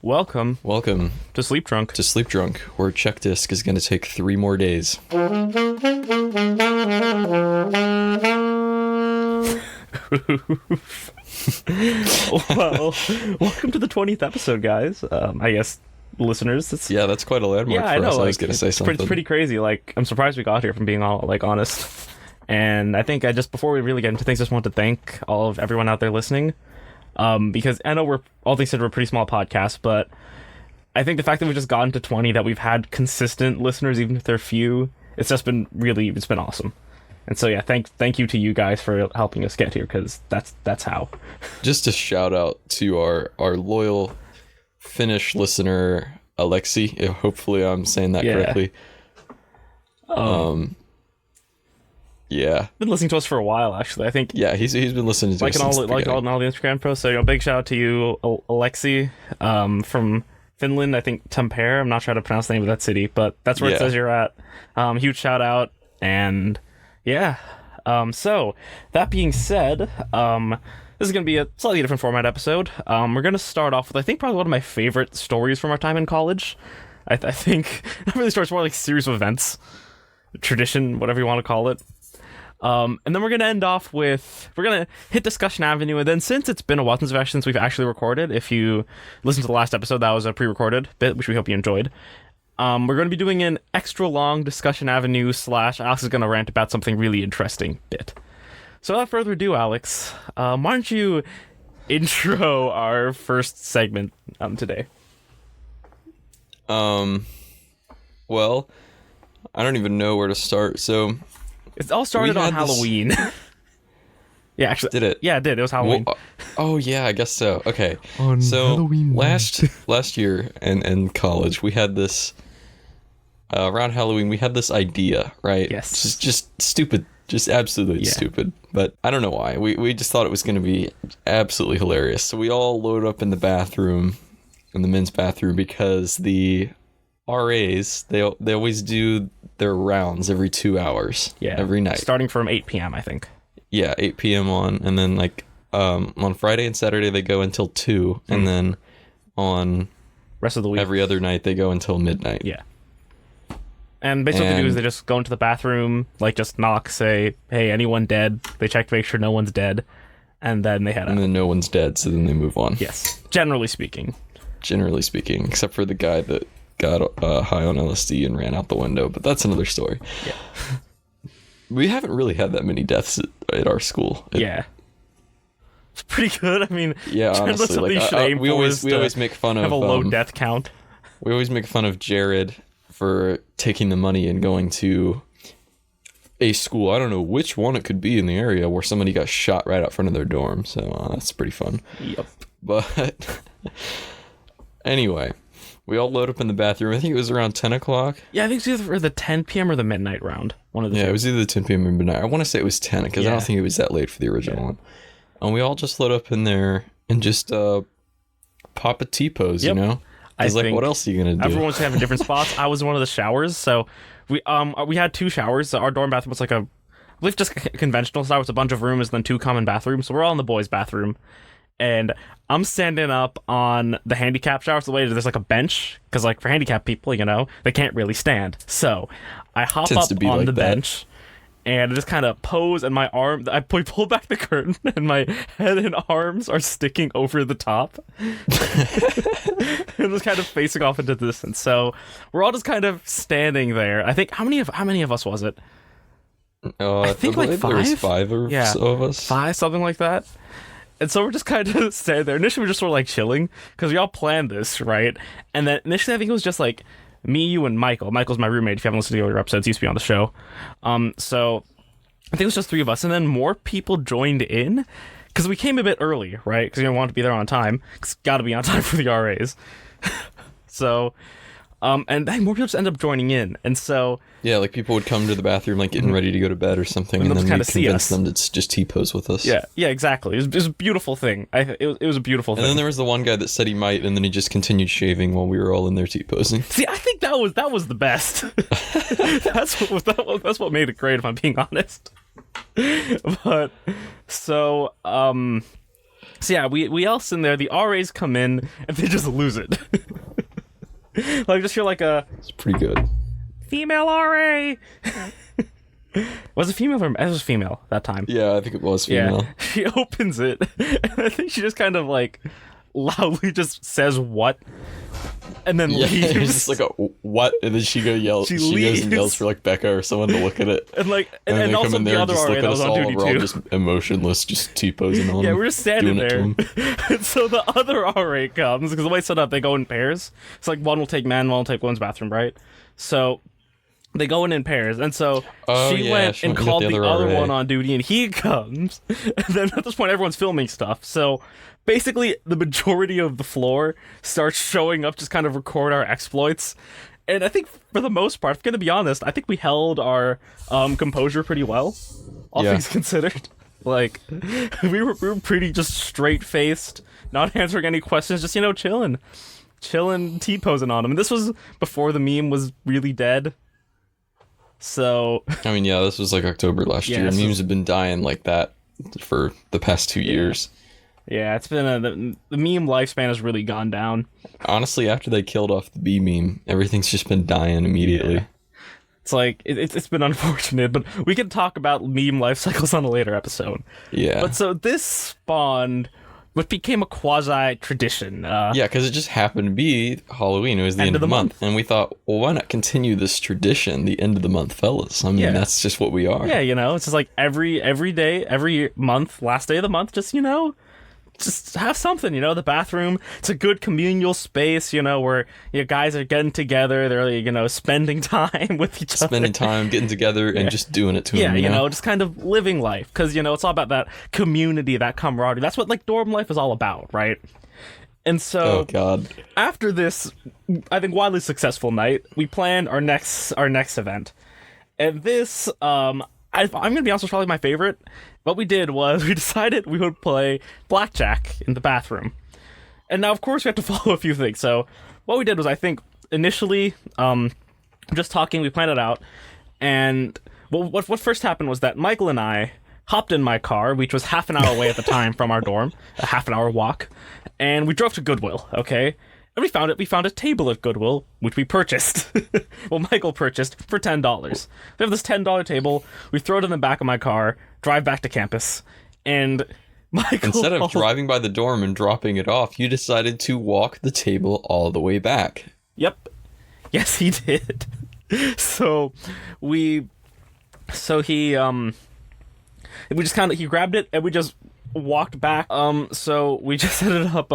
Welcome Welcome to Sleep Drunk. to Sleep Drunk, where Check Disc is going to take 3 more days. Well, welcome to the 20th episode, guys. I guess listeners. Yeah, that's quite a landmark for us. I was going to say something. It's pretty crazy. Like, I'm surprised we got here, from being all honest. And I think before we really get into things, just want to thank all of everyone out there listening. Because I know we're all considered a pretty small podcast, but I think the fact that we've just gotten to 20, that we've had consistent listeners, even if they're few, it's been awesome. And so, yeah, thank you to you guys for helping us get here, because that's how. Just a shout out to our loyal Finnish listener, Alexi. Hopefully I'm saying that correctly. Yeah. Been listening to us for a while, actually. I think. Yeah, he's been listening to us all since the beginning. all the Instagram posts. So, big shout out to you, Alexi, from Finland. I think Tampere. I'm not sure how to pronounce the name of that city, but that's where it says you're at. Huge shout out, and yeah. So that being said, this is going to be a slightly different format episode. We're going to start off with, I think, probably one of my favorite stories from our time in college. I think not really stories, more like series of events, tradition, whatever you want to call it. And then we're going to end off with, we're going to hit Discussion Avenue, and then since it's been a while since we've actually recorded, if you listen to the last episode, that was a pre-recorded bit, which we hope you enjoyed. We're going to be doing an extra long Discussion Avenue / Alex is going to rant about something really interesting bit. So without further ado, Alex, why don't you intro our first segment today? Well, I don't even know where to start, so... It all started on Halloween. Yeah, actually. Did it? Yeah, it did. It was Halloween. Well, oh, yeah, I guess so. Okay. So Halloween last year in college, we had this... around Halloween, we had this idea, right? Yes. Just stupid. Just absolutely stupid. But I don't know why. We just thought it was going to be absolutely hilarious. So we all load up in the bathroom, in the men's bathroom, because the RAs, they always do their rounds every 2 hours. Yeah. Every night. Starting from 8 p.m., I think. Yeah, 8 p.m. on, and then on Friday and Saturday they go until 2, and then on rest of the week, every other night they go until midnight. Yeah. And basically what they do is they just go into the bathroom, just knock, say, hey, anyone dead? They check to make sure no one's dead, and then they head out. And then no one's dead, so then they move on. Yes, generally speaking, except for the guy that got high on LSD and ran out the window, but that's another story. Yeah. We haven't really had that many deaths at our school. Yeah. It's pretty good. I mean, yeah, honestly, we always make fun of have a low death count. We always make fun of Jared for taking the money and going to a school, I don't know which one it could be in the area, where somebody got shot right out front of their dorm. So that's pretty fun. Yep. But anyway, we all load up in the bathroom. I think it was around 10 o'clock. Yeah, I think it's either the 10 p.m. or the midnight round. One of the two. It was either the 10 p.m. or midnight. I want to say it was 10, because I don't think it was that late for the original one. And we all just load up in there and just pop a T-pose, you know? Because, what else are you going to do? Everyone's having different spots. I was in one of the showers, so we had 2 showers. So our dorm bathroom was I believe just conventional style. It's a bunch of rooms and then 2 common bathrooms. So we're all in the boys' bathroom. And I'm standing up on the handicap shower. So the way there's a bench, because for handicapped people, they can't really stand. So I hop up on the bench, and I just kind of pose, and my arm, I pull back the curtain, and my head and arms are sticking over the top. And just kind of facing off into the distance. So we're all just kind of standing there. I think, how many of us was it? I think 5? There was 5 or so of us. 5, something like that. And so we're just kind of standing there. Initially, we're just sort of chilling, because we all planned this, right? And then initially, I think it was just me, you, and Michael. Michael's my roommate. If you haven't listened to the other episodes, he used to be on the show. So I think it was just 3 of us, and then more people joined in, because we came a bit early, right? Because we want to be there on time. Because got to be on time for the RAs. So, and then more people just end up joining in, and so yeah, people would come to the bathroom getting ready to go to bed or something, and then we'd convince them to just T-pose with us. Yeah, exactly. It was a beautiful thing. It was a beautiful thing. And then there was the one guy that said he might, and then he just continued shaving while we were all in there T-posing. See, I think that was the best. That's what made it great, if I'm being honest. But so So yeah, we all sit in there. The RAs come in and they just lose it. Like just hear like a. It's pretty good. Female RA. Was it female or it was female that time? Yeah, I think it was female. Yeah. She opens it, and I think she just kind of like loudly just says what, and then leaves. It's just like a what, and then she goes and yells for like Becca or someone to look at it, and like and they also come in there the and other just RA look that at was us on all. duty We're all too. just emotionless, just T-posing on. Yeah, we're just standing there. Doing And so the other RA comes because the way it's set up, they go in pairs. It's like one will take man, one will take women's bathroom, right? So. They go in pairs, and so she went and called the other one on duty, and he comes. And then at this point, everyone's filming stuff. So basically, the majority of the floor starts showing up, just kind of record our exploits. And I think for the most part, if I'm going to be honest, I think we held our composure pretty well, all things considered. Like, we were pretty just straight-faced, not answering any questions, just, chilling, T-posing on them. And this was before the meme was really dead. So I mean, yeah, this was like October last year. Memes have been dying like that for the past 2 years. Yeah, it's been the meme lifespan has really gone down. Honestly, after they killed off the B meme, everything's just been dying immediately. Yeah. It's like it's been unfortunate, but we can talk about meme life cycles on a later episode. Yeah. But so this spawned what became a quasi-tradition. Yeah, because it just happened to be Halloween. It was the end of the month. And we thought, well, why not continue this tradition, the end of the month fellas? I mean, that's just what we are. Yeah, it's just like every day, every month, last day of the month, just have something, the bathroom. It's a good communal space, where you guys are getting together. They're, spending time with each other. Spending time, getting together, and just doing it to them. Yeah, just kind of living life. Because, it's all about that community, that camaraderie. That's what, like, dorm life is all about, right? And so, oh, God. After this, I think, wildly successful night, we planned our next event. And this, I'm going to be honest, was probably my favorite. What we did was we decided we would play blackjack in the bathroom. And now, of course, we have to follow a few things. So what we did was, I think, initially, just talking, we planned it out. And what first happened was that Michael and I hopped in my car, which was half an hour away at the time from our dorm, a half an hour walk. And we drove to Goodwill, okay? And we found a table at Goodwill, which we purchased. Well, Michael purchased for $10. We have this $10 table. We throw it in the back of my car, drive back to campus, and Michael... Instead of driving by the dorm and dropping it off, you decided to walk the table all the way back. Yep. Yes, he did. So he grabbed it and we just walked back. So we just ended up,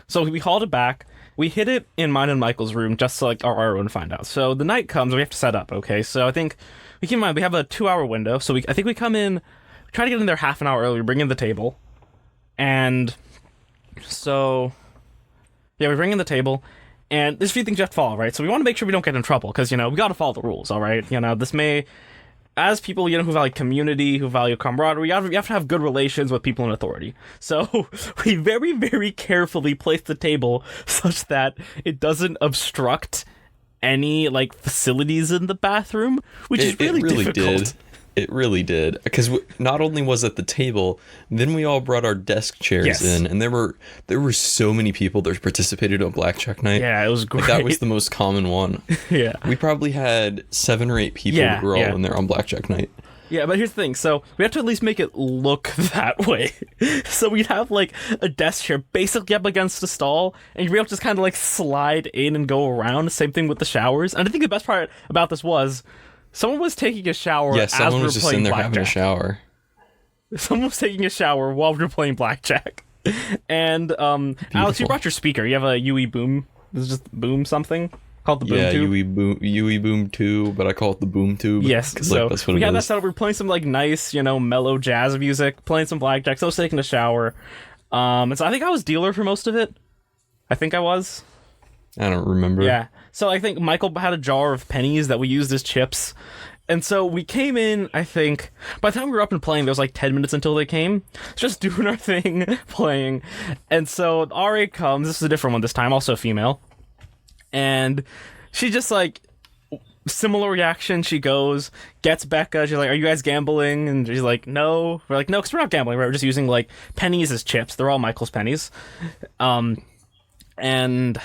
so we hauled it back. We hid it in mine and Michael's room just so like our RA wouldn't find out. So the night comes, we have to set up, okay? So I think, keep in mind, we have a 2-hour window. So I think we come in, try to get in there half an hour early, bring in the table. And so, yeah, we bring in the table. And there's a few things you have to follow, right? So we want to make sure we don't get in trouble because, we got to follow the rules, all right? This may... As people, who value community, who value camaraderie, you have to have good relations with people in authority. So we very, very carefully place the table such that it doesn't obstruct any, like, facilities in the bathroom, which is really difficult. It really did. Because not only was it the table, then we all brought our desk chairs in, and there were so many people that participated on Blackjack Night. Yeah, it was great. Like, that was the most common one. Yeah. We probably had 7 or 8 people that were all in there on Blackjack Night. Yeah, but here's the thing. So we have to at least make it look that way. So we'd have, like, a desk chair basically up against a stall, and you'd be able to just kind of, like, slide in and go around. Same thing with the showers. And I think the best part about this was... Someone was taking a shower as we were playing blackjack. Yeah, someone was just in there having a shower. Someone was taking a shower while we were playing blackjack. And, Alex, you brought your speaker. You have a UE Boom. This is just Boom something? Called the Boom Tube? Yeah, UE Boom 2, but I call it the Boom Tube. Yes, so that's what we had is. that set up. We were playing some, like, nice, mellow jazz music, playing some blackjack. So I was taking a shower. And so I think I was dealer for most of it. I think I was. I don't remember. Yeah. So I think Michael had a jar of pennies that we used as chips. And so we came in, I think, by the time we were up and playing, there was like 10 minutes until they came. Just doing our thing, playing. And so RA comes, this is a different one this time, also female. And she just like similar reaction. She goes, gets Becca. She's like, "Are you guys gambling?" And she's like, "No." We're like, "No, because we're not gambling. Right? We're just using like pennies as chips. They're all Michael's pennies." And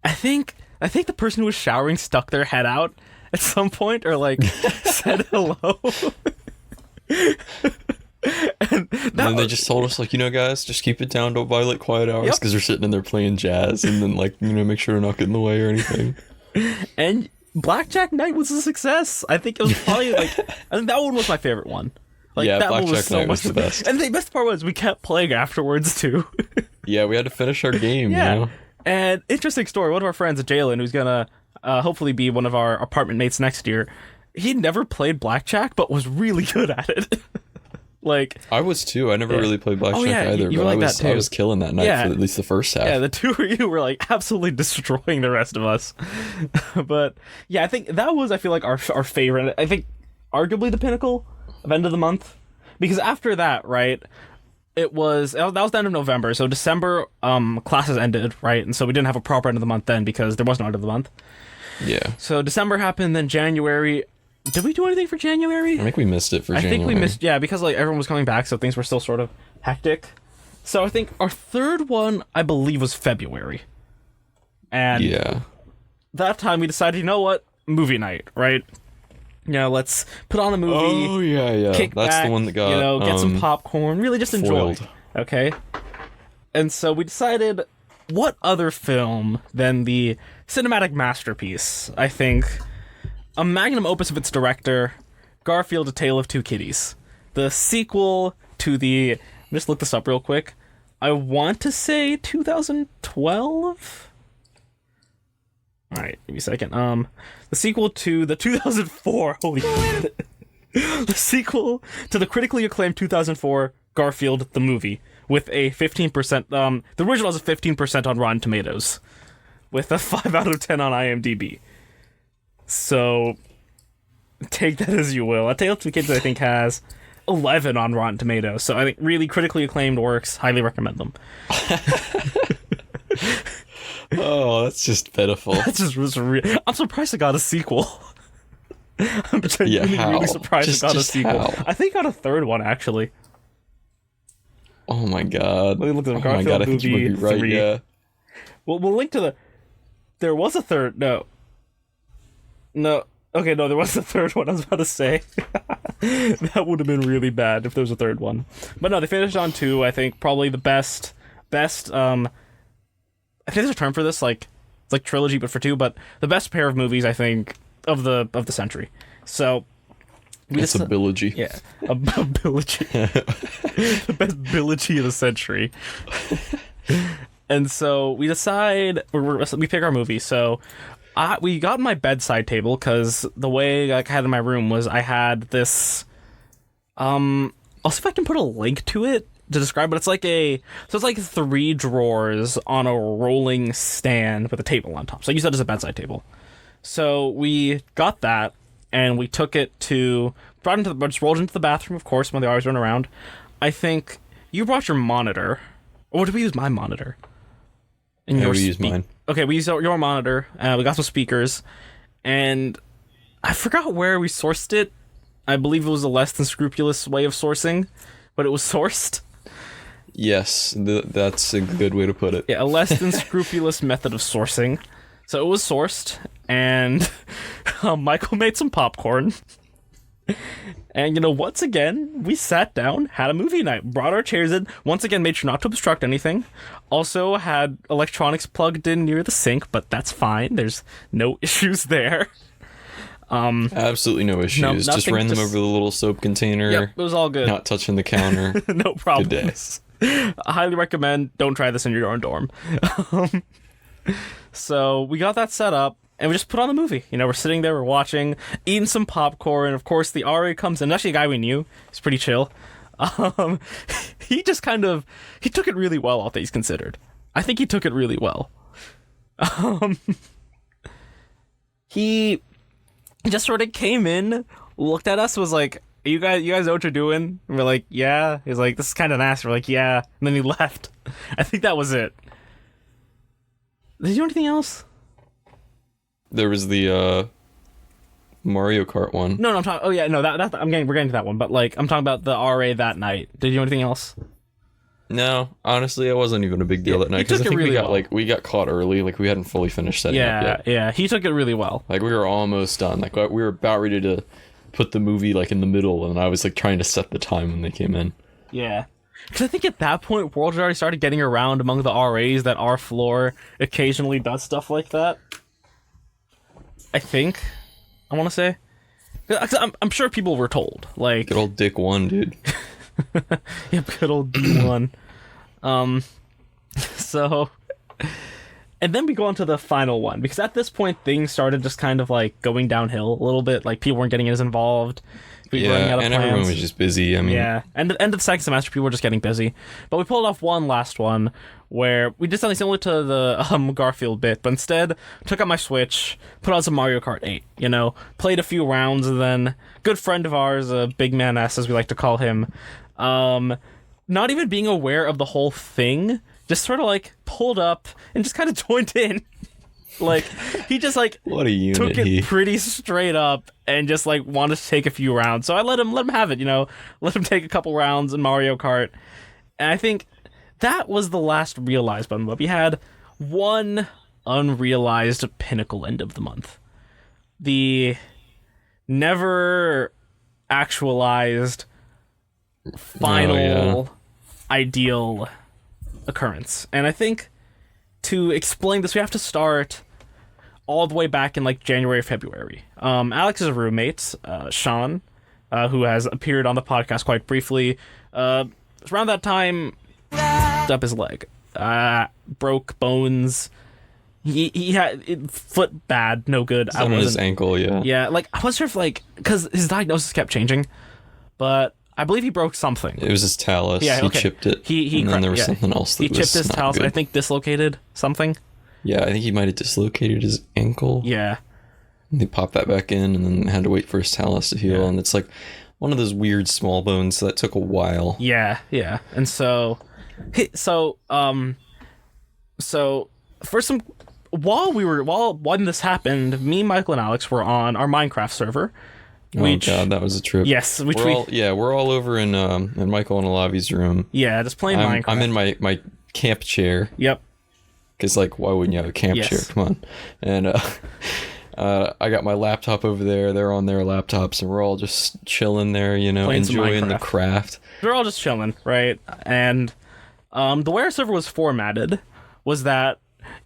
I think the person who was showering stuck their head out at some point, or like said hello. And then they just told us, like, guys, just keep it down, don't violate quiet hours, because they're sitting in there playing jazz, and then, like, make sure to not get in the way or anything. And Blackjack Night was a success. I think it was probably, like, I think that one was my favorite one. Like, yeah, that Blackjack one was so Night was the best. And the best part was we kept playing afterwards, too. Yeah, we had to finish our game, yeah. And interesting story, one of our friends, Jalen, who's gonna hopefully be one of our apartment mates next year, he never played Blackjack, but was really good at it. Like, I was too. I never really played Blackjack either, you but like that too. I was killing that night for at least the first half. Yeah, the two of you were like absolutely destroying the rest of us. But yeah, I think that was, I feel like, our favorite. I think arguably the pinnacle of end of the month, because after that, right, that was the end of November. So December, classes ended, right, and so we didn't have a proper end of the month then because there was no end of the month. Yeah. So December happened, then January. Did we do anything for January? I think we missed it for January. I think we missed, yeah, because like everyone was coming back, so things were still sort of hectic. So I think our third one, I believe, was February. And yeah, that time we decided, you know what? Movie night, right? Let's put on a movie. Oh, yeah. Kick That's back, the one that got, get some popcorn, really just enjoy. foiled. Okay? And so we decided, what other film than the cinematic masterpiece, I think, a magnum opus of its director, Garfield: A Tale of Two Kitties. The sequel to the... Just look this up real quick. I want to say 2012? Alright, give me a second. The sequel to the 2004... Holy shit. The sequel to the critically acclaimed 2004 Garfield the movie, with a 15%... the original has a 15% on Rotten Tomatoes, with a 5 out of 10 on IMDb. So, take that as you will. A Tale of Two Kids, I think, has 11 on Rotten Tomatoes. So, I think really critically acclaimed works. Highly recommend them. Oh, that's just pitiful. That's just real. I'm surprised it got a sequel. I'm really surprised it got a sequel. How? I think it got a third one, actually. Oh my god. Let me look at the Oh my god, I think you movie might be right, 3. yeah. We'll link to the... There was a third... No. Okay, no, there was a third one, I was about to say. That would have been really bad if there was a third one. But no, they finished on 2, I think, probably the best, I think there's a term for this, like, it's like trilogy, but for 2, but the best pair of movies, I think, of the century. So... It's a bilogy. Yeah, a bilogy. The best bilogy of the century. And so we decide, we pick our movie, so... we got my bedside table because the way I had in my room was I had this. I'll see if I can put a link to it to describe. But it's like it's like 3 drawers on a rolling stand with a table on top. So I use that as a bedside table. So we got that and we took it to just rolled into the bathroom. Of course, when they always run around. I think you brought your monitor, or did we use my monitor? And yeah, we used mine. Okay, we used your monitor. We got some speakers, and I forgot where we sourced it. I believe it was a less than scrupulous way of sourcing, but it was sourced. Yes, that's a good way to put it. Yeah, a less than scrupulous method of sourcing. So it was sourced, and Michael made some popcorn. And, once again, we sat down, had a movie night, brought our chairs in, once again made sure not to obstruct anything. Also had electronics plugged in near the sink, but that's fine. There's no issues there. Absolutely no issues. No, just ran them over the little soap container. Yep, it was all good. Not touching the counter. No problem. Good day. I highly recommend, don't try this in your own dorm. So we got that set up. And we just put on the movie. We're sitting there, we're watching, eating some popcorn. Of course, the RA comes in. Actually, a guy we knew. He's pretty chill. He just he took it really well, all things considered. I think he took it really well. He just sort of came in, looked at us, was like, you guys know what you're doing? And we're like, yeah. He's like, this is kind of nasty. We're like, yeah. And then he left. I think that was it. Did you do anything else? there was the Mario Kart one. No, I'm talking. Oh yeah, no, we're getting to that one. But like, I'm talking about the RA that night. Did you do anything else? No, honestly, it wasn't even a big deal that night because I think we got caught early. Like we hadn't fully finished setting up yet. Yeah, he took it really well. Like we were almost done. Like we were about ready to put the movie like in the middle, and I was like trying to set the time when they came in. Yeah, because I think at that point, World had already started getting around among the RAs that our floor occasionally does stuff like that. I think, I want to say, I'm sure people were told. Like good old Dick 1, dude. Yep, good old D1. So, and then we go on to the final one, because at this point things started just kind of like going downhill a little bit. Like people weren't getting as involved. Everyone was just busy. I mean, and the end of the second semester, people were just getting busy. But we pulled off one last one where we did something similar to the Garfield bit, but instead took out my Switch, put on some Mario Kart 8. You know, played a few rounds, and then good friend of ours, Big Man S, as we like to call him, not even being aware of the whole thing, just sort of like pulled up and just kind of joined in. Like he just like what a unit took it pretty straight up and just like wanted to take a few rounds. So I let him have it, you know, let him take a couple rounds in Mario Kart. And I think that was the last realized button, but we had one unrealized pinnacle end of the month. The never actualized final ideal occurrence. And I think to explain this, we have to start all the way back in like January or February. Alex's roommate, Sean, who has appeared on the podcast quite briefly, around that time, up his leg, broke bones. He had foot bad, no good. On his ankle, yeah. Yeah, like I wasn't sure if like because his diagnosis kept changing, but I believe he broke something. It was his talus. Yeah, okay. He chipped it. And then there was something else that he chipped his talus. And I think dislocated something. Yeah, I think he might have dislocated his ankle. Yeah. And they popped that back in, and then had to wait for his talus to heal. Yeah. And it's like one of those weird small bones that took a while. Yeah. And so for some when this happened, me, Michael, and Alex were on our Minecraft server. God, that was a trip. Yes, we're all over in Michael and Olavi's room. Yeah, just playing Minecraft. I'm in my camp chair. Yep. Because like, why wouldn't you have a camp chair? Come on. And I got my laptop over there. They're on their laptops, and we're all just chilling there, you know, playing enjoying the craft. We're all just chilling, right? And the way our server was formatted was that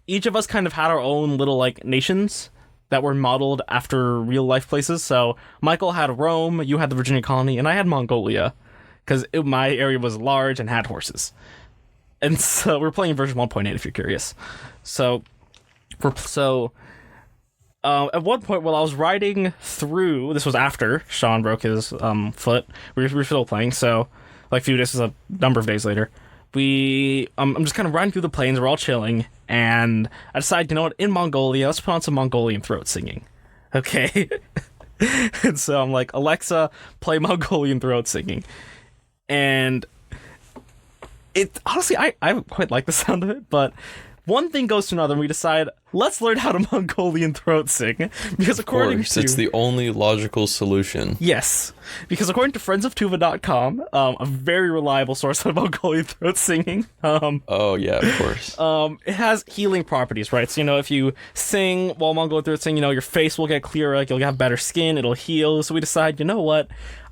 each of us kind of had our own little like nations that were modeled after real life places. So Michael had Rome, you had the Virginia colony, and I had Mongolia, because my area was large and had horses. And so we're playing version 1.8 if you're curious. So at one point while I was riding through, this was after Sean broke his foot, we were still playing, so like a few days, a number of days later, I'm just kind of riding through the plains, we're all chilling, and I decided, you know what, in Mongolia, let's put on some Mongolian throat singing. Okay? And so I'm like, Alexa, play Mongolian throat singing. And it honestly, I quite like the sound of it, but one thing goes to another, and we decide, let's learn how to Mongolian throat sing. Because according to... it's the only logical solution. Yes. Because according to friendsoftuva.com, a very reliable source of Mongolian throat singing... oh, yeah, of course. It has healing properties, right? So, you know, if you sing while Mongolian throat sing, you know, your face will get clearer, like, you'll have better skin, it'll heal. So we decide, you know what?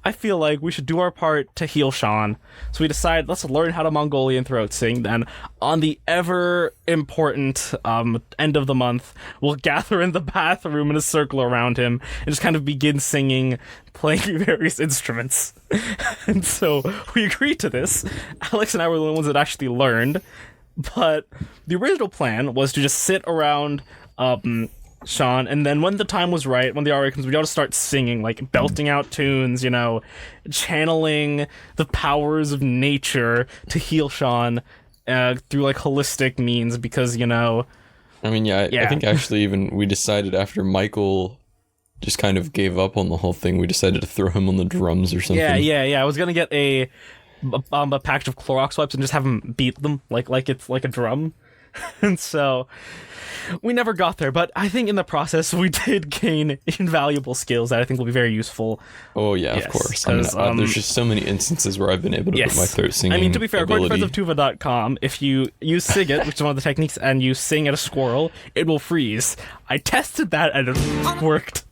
I feel like we should do our part to heal Sean. So we decide, let's learn how to Mongolian throat sing. Then on the ever important end of the month, we'll gather in the bathroom in a circle around him and just kind of begin singing, playing various instruments. And so we agreed to this. Alex and I were the ones that actually learned. But the original plan was to just sit around Sean, and then when the time was right, when the RA comes, we all just start singing, like belting out tunes, you know, channeling the powers of nature to heal Sean through like holistic means, because, you know, I mean, I think actually even we decided after Michael just kind of gave up on the whole thing, we decided to throw him on the drums or something. Yeah. I was gonna get a package of Clorox wipes and just have him beat them like it's like a drum. And so We never got there, but I think in the process we did gain invaluable skills that I think will be very useful. Oh yeah, Yes, of course. I mean, there's just so many instances where I've been able to Yes. put my throat singing. I mean, to be fair, according to ability. friendsoftuva.com, if you use Sing It, which is one of the techniques, and you sing at a squirrel, it will freeze. I tested that and it worked.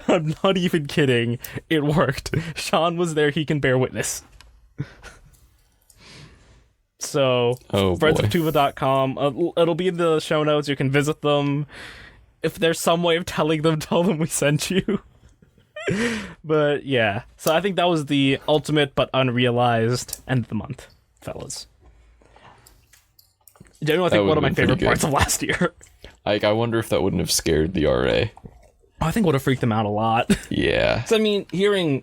I'm not even kidding. It worked. Sean was there, he can bear witness. So, Oh, boy. friendsoftuva.com, it'll be in the show notes, you can visit them. If there's some way of telling them, tell them we sent you. But yeah, so I think that was the ultimate but unrealized end of the month, fellas. Genuinely, I think That one of my would've been favorite pretty parts good. of last year. I wonder if that wouldn't have scared the RA. I think would have freaked them out a lot. Yeah. So I mean, hearing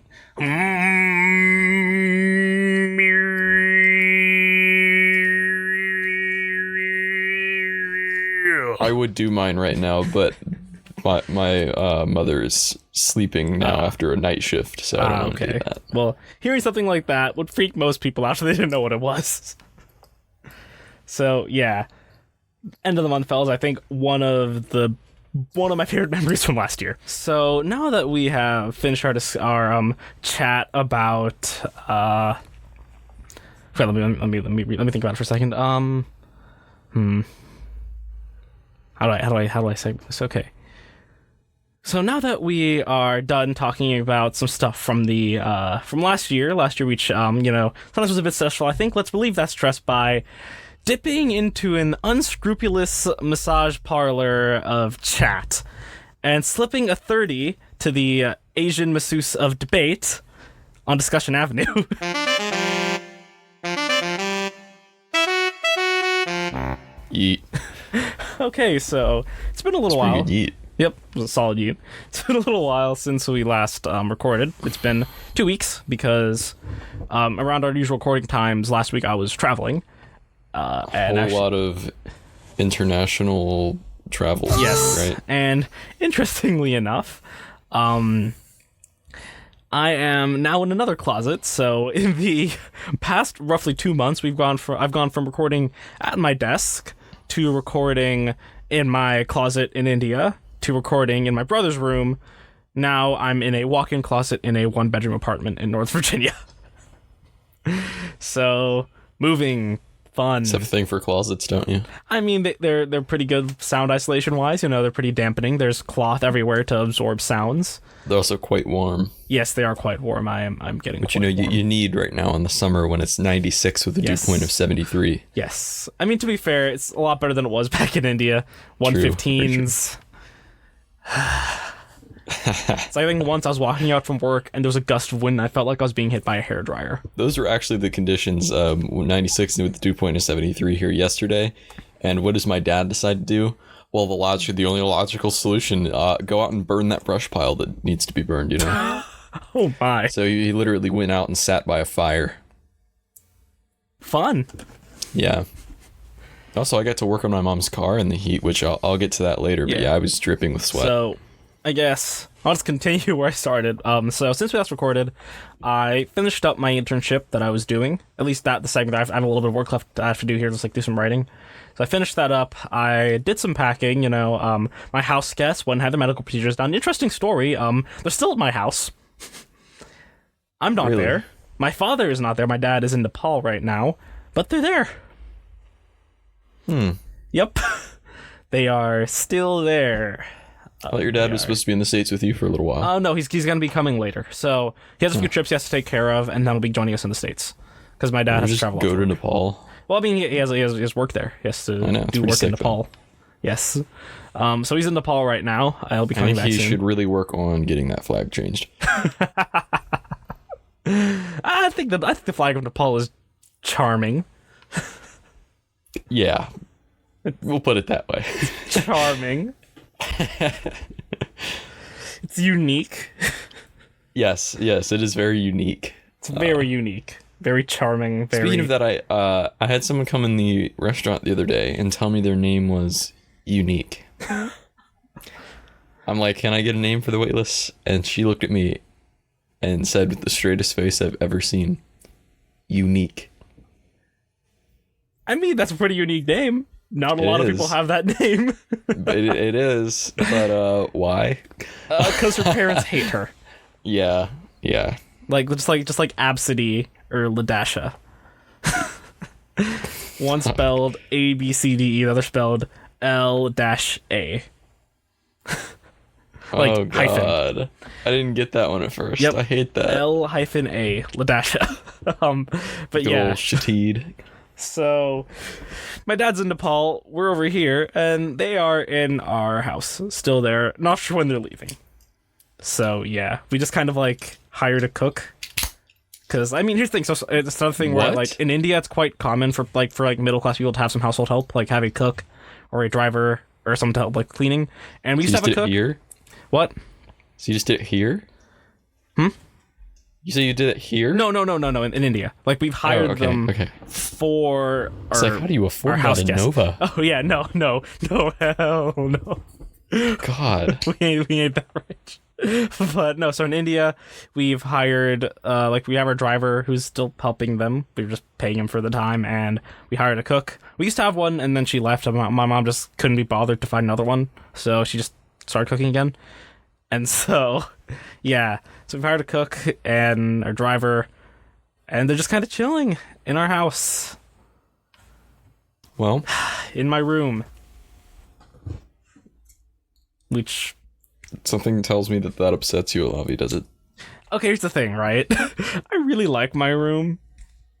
I would do mine right now, but my mother is sleeping now after a night shift, so I don't want to do that. Well, hearing something like that would freak most people out if they didn't know what it was. So yeah, end of the month, fellas. I think one of my favorite memories from last year. So now that we have finished our chat about okay, let me think about it for a second. How do I say this? Okay. So now that we are done talking about some stuff from the from last year we sometimes was a bit stressful. I think let's relieve that stress by dipping into an unscrupulous massage parlor of chat and slipping a 30 to the Asian masseuse of debate on Discussion Avenue. Yeet. Okay, so it's been a little while. Yeet. Yep, it was a solid yeet. It's been a little while since we last recorded. It's been 2 weeks because around our usual recording times last week I was traveling. And A whole lot of international travel. Yes, Right? and interestingly enough, I am now in another closet. So in the past roughly 2 months, I've gone from recording at my desk to recording in my closet in India to recording in my brother's room. Now I'm in a walk-in closet in a 1-bedroom apartment in North Virginia. So moving. Fun. You have a thing for closets, don't you? I mean, they're pretty good sound isolation wise. They're pretty dampening. There's cloth everywhere to absorb sounds. They're also quite warm, Yes, they are quite warm. I'm getting. which quite warm. you need right now in the summer when it's 96 with a Yes. dew point of 73. Yes, I mean to be fair, it's a lot better than it was back in India. True, very 115s. So I think once I was walking out from work and there was a gust of wind and I felt like I was being hit by a hairdryer. Those were actually the conditions. 96 with the dew point of 73 here yesterday. And what does my dad decide to do? Well, the only logical solution, go out and burn that brush pile that needs to be burned, you know? Oh my. So he literally went out and sat by a fire. Fun. Yeah. Also, I got to work on my mom's car in the heat, which I'll get to that later. But yeah, I was dripping with sweat. So, I guess I'll just continue where I started. So since we last recorded, I finished up my internship that I was doing. At least the segment. I have a little bit of work left I have to do here, just like do some writing. So I finished that up. I did some packing. My house guests went and had their medical procedures done. Interesting story. They're still at my house. I'm not Really? there. My father is not there. My dad is in Nepal right now, but they're there. Yep. They are still there. I thought your dad was supposed to be in the States with you for a little while. Oh, no, he's going to be coming later. So he has a few trips he has to take care of, and then he'll be joining us in the States. Because my dad has to Just travel. go to Nepal. Well, I mean, he has work there. He has to I know, it's do pretty work in sick, Nepal. Yes. So he's in Nepal right now. He'll be I coming think back he soon. should really work on getting that flag changed. I think the flag of Nepal is charming. Yeah. We'll put it that way. Charming. It's unique. Yes, it is very unique. It's very unique. Very charming. Very... Speaking of that, I had someone come in the restaurant the other day and tell me their name was Unique. I'm like, can I get a name for the waitlist? And she looked at me and said with the straightest face I've ever seen, Unique. I mean, that's a pretty unique name. Not a lot of people have that name. it is, but why? Because her parents hate her. Yeah. Like just like Absidy or Ladasha. One spelled ABCDE, the other spelled L-A. Like, oh god, hyphen. I didn't get that one at first. Yep. I hate that. L-A, Ladasha. But good yeah. Old Shatid. So, my dad's in Nepal, we're over here, and they are in our house, still there. Not sure when they're leaving. So, yeah, we just kind of, like, hired a cook. Because, I mean, here's the thing, so it's another thing where, like, in India, it's quite common for middle-class people to have some household help, like have a cook or a driver or someone to help, like, cleaning. And we used to have a cook. Here? What? So you just did it here? You say you did it here? No, in India. Like, we've hired them for it's like, how do you afford that in Nova? Oh, yeah, no, hell no. God. we ain't that rich. But no, so in India, we've hired, we have our driver who's still helping them. We're just paying him for the time, and we hired a cook. We used to have one, and then she left. My mom just couldn't be bothered to find another one, so she just started cooking again. And so, yeah, so we've hired a cook and our driver, and they're just kind of chilling in our house. Well, in my room. Which... something tells me that upsets you, Olavi, does it? Okay, here's the thing, right? I really like my room.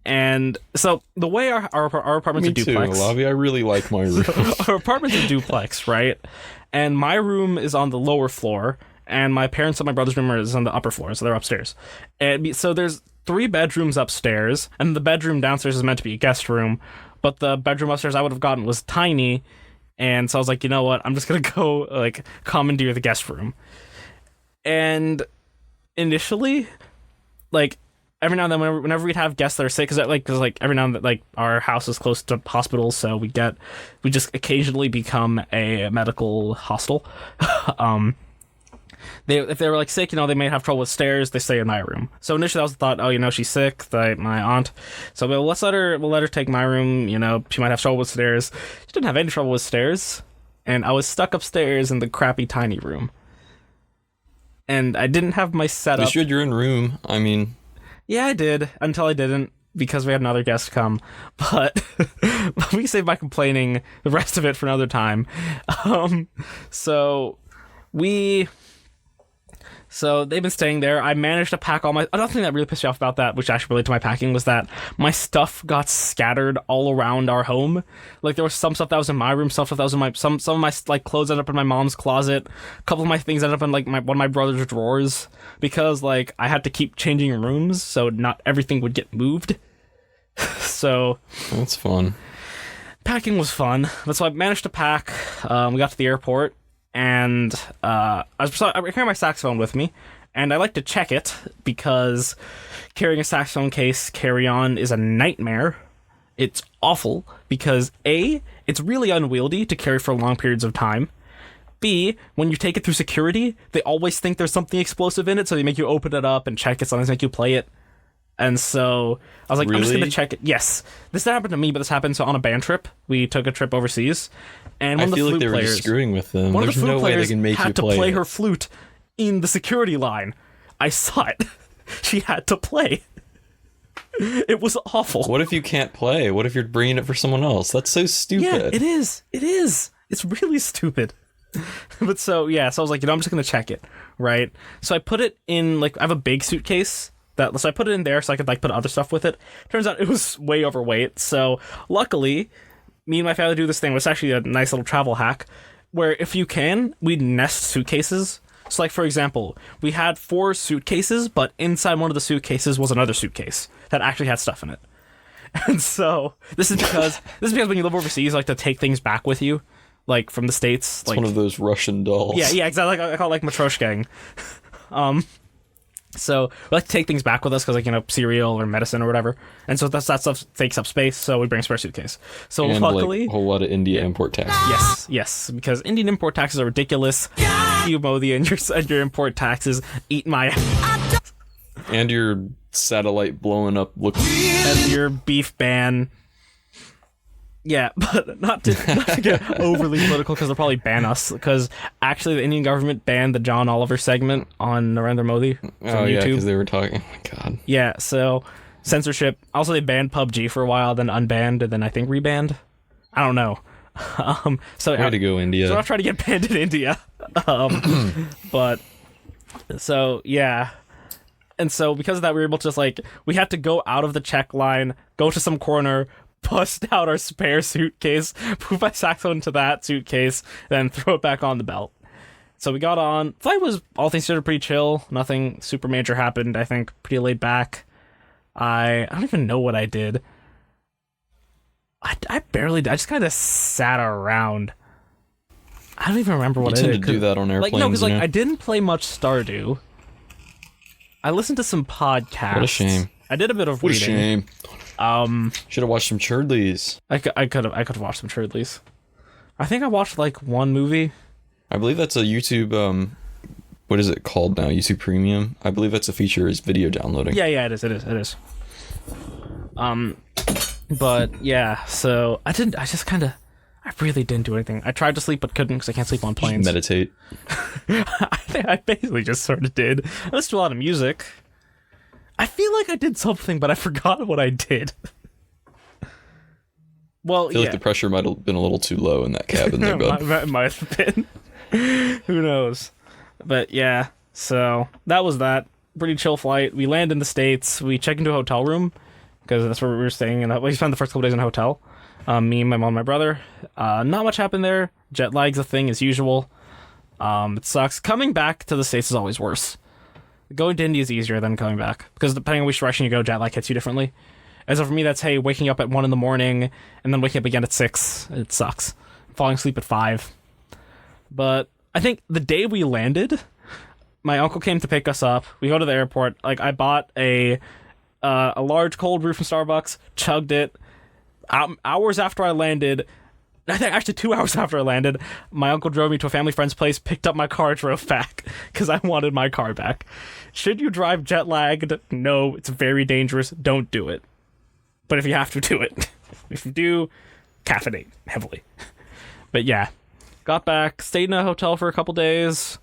And so the way our apartment's a duplex. Me too, Olavi. I really like my room. Our apartment's a duplex, right? And my room is on the lower floor, and my parents and my brother's room is on the upper floor, so they're upstairs. And so there's 3 bedrooms upstairs, and the bedroom downstairs is meant to be a guest room, but the bedroom upstairs I would have gotten was tiny, and so I was like, you know what? I'm just gonna go like commandeer the guest room. And initially, like every now and then, whenever we'd have guests that are sick, because every now and then, like our house is close to hospitals, so we just occasionally become a medical hostel. If they were like sick, they may have trouble with stairs. They stay in my room. So initially, I was thought, oh, she's sick, my aunt. So we'll let her take my room. She might have trouble with stairs. She didn't have any trouble with stairs, and I was stuck upstairs in the crappy tiny room. And I didn't have my setup. At least you had your own room. I mean, yeah, I did until I didn't, because we had another guest come. But we can save my complaining the rest of it for another time. So they've been staying there. I managed to pack all my... Another thing that really pissed me off about that, which actually related to my packing, was that my stuff got scattered all around our home. Like, there was some stuff that was in my room, some stuff that was in my... Some of my, like, clothes ended up in my mom's closet. A couple of my things ended up in, like, one of my brother's drawers. Because, like, I had to keep changing rooms, so not everything would get moved. So... That's fun. Packing was fun. That's why I managed to pack. We got to the airport. And I carry my saxophone with me, and I like to check it because carrying a saxophone case carry-on is a nightmare. It's awful because A, it's really unwieldy to carry for long periods of time. B, when you take it through security, they always think there's something explosive in it, so they make you open it up and check it, sometimes make you play it. And so I was like, really? I'm just going to check it. Yes. This didn't happen to me, but this happened on a band trip. We took a trip overseas. And one of the flute players, they were just screwing with them. One There's of the flute no way they players can make had you to play her flute in the security line. I saw it. She had to play. It was awful. What if you can't play? What if you're bringing it for someone else? That's so stupid. Yeah, it is. It is. It's really stupid. But so I was like, I'm just going to check it, right? So I put it in, like, I have a big suitcase. So I put it in there so I could, like, put other stuff with it. Turns out it was way overweight. So luckily, me and my family do this thing. It's actually a nice little travel hack where if you can, we nest suitcases. So, like, for example, we had 4 suitcases, but inside one of the suitcases was another suitcase that actually had stuff in it. And so this is because when you live overseas, you like to take things back with you, like from the States. It's like one of those Russian dolls. Yeah, exactly. I call it like Matryoshka. So we like to take things back with us because, cereal or medicine or whatever. And so that stuff takes up space, so we bring a spare suitcase. So and luckily... like a whole lot of India import taxes. Yes, because Indian import taxes are ridiculous. You mow and your import taxes eat my... And your satellite blowing up look... And your beef ban. Yeah, but not to get overly political, because they'll probably ban us. Because actually, the Indian government banned the John Oliver segment on Narendra Modi from YouTube. Yeah, because they were talking. Oh my god. Yeah, so censorship. Also, they banned PUBG for a while, then unbanned, and then I think rebanned. I don't know. Way to go, India. So I'm not trying to get banned in India. But so yeah. And so because of that, we were able to just we had to go out of the check line, go to some corner, bust out our spare suitcase, move my saxophone into that suitcase, then throw it back on the belt. So we got on. Flight was, all things considered, pretty chill. Nothing super major happened, I think. Pretty laid back. I don't even know what I did. I just kind of sat around. I don't even remember what I did. You tend to do that on airplanes. No, because I didn't play much Stardew. I listened to some podcasts. What a shame. I did a bit of reading. What a shame. Should have watched some Churdleys. I could have watched some Churdleys. I think I watched one movie. I believe that's a YouTube. What is it called now? YouTube Premium. I believe that's a feature is video downloading. Yeah, it is. But yeah, so I really didn't do anything. I tried to sleep but couldn't because I can't sleep on planes. Meditate. I basically just sort of did. I listened to a lot of music. I feel like I did something, but I forgot what I did. Well, I feel like the pressure might have been a little too low in that cabin there, bud. might have been. Who knows? But yeah, so that was that. Pretty chill flight. We land in the States. We check into a hotel room because that's where we were staying. And we spent the first couple days in a hotel. Me, my mom, my brother. Not much happened there. Jet lag's a thing as usual. It sucks. Coming back to the States is always worse. Going to India is easier than coming back because depending on which direction you go, jet lag hits you differently. And so for me, that's waking up at 1 a.m. and then waking up again at 6. It sucks. Falling asleep at 5. But I think the day we landed, my uncle came to pick us up. We go to the airport. I bought a large cold brew from Starbucks, chugged it. Hours after I landed, I think actually 2 hours after I landed, my uncle drove me to a family friend's place, picked up my car, drove back because I wanted my car back. Should you drive jet lagged? No, it's very dangerous. Don't do it. But if you have to, do it. If you do, caffeinate heavily. But yeah, got back, stayed in a hotel for a couple days.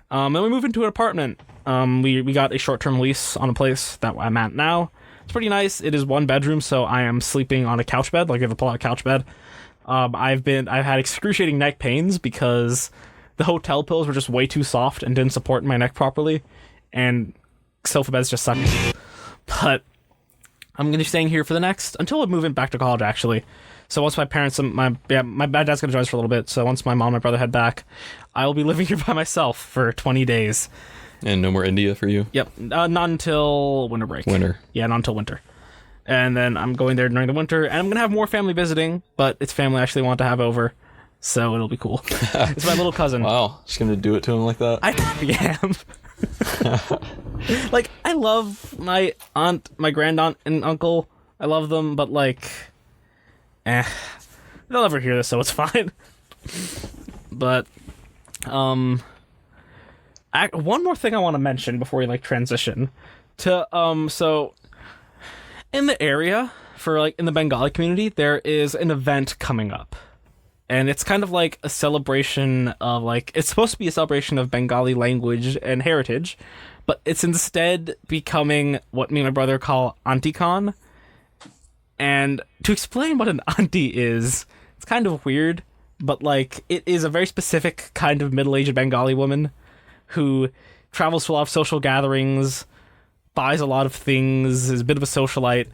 Then we moved into an apartment. We got a short-term lease on a place that I'm at now. It's pretty nice. It is 1 bedroom, so I am sleeping on a couch bed. We have a pull-out couch bed. I've had excruciating neck pains because the hotel pillows were just way too soft and didn't support my neck properly, and sofa beds just suck. But I'm gonna be staying here for until I move in back to college, actually. So once my parents, my dad's gonna join us for a little bit. So once my mom and my brother head back, I will be living here by myself for 20 days. And no more India for you? Yep, not until winter break. Yeah, not until winter. And then I'm going there during the winter, and I'm going to have more family visiting, but it's family I actually want to have over, so it'll be cool. It's my little cousin. Wow, just going to do it to him like that? I am. I love my aunt, my grandaunt, and uncle. I love them, but they'll never hear this, so it's fine. But, one more thing I want to mention before we transition to so in the area for in the Bengali community there is an event coming up, and it's kind of like a celebration of it's supposed to be a celebration of Bengali language and heritage, but it's instead becoming what me and my brother call Auntie-Con. And to explain what an auntie is, it's kind of weird, but it is a very specific kind of middle-aged Bengali woman who travels to a lot of social gatherings, buys a lot of things, is a bit of a socialite.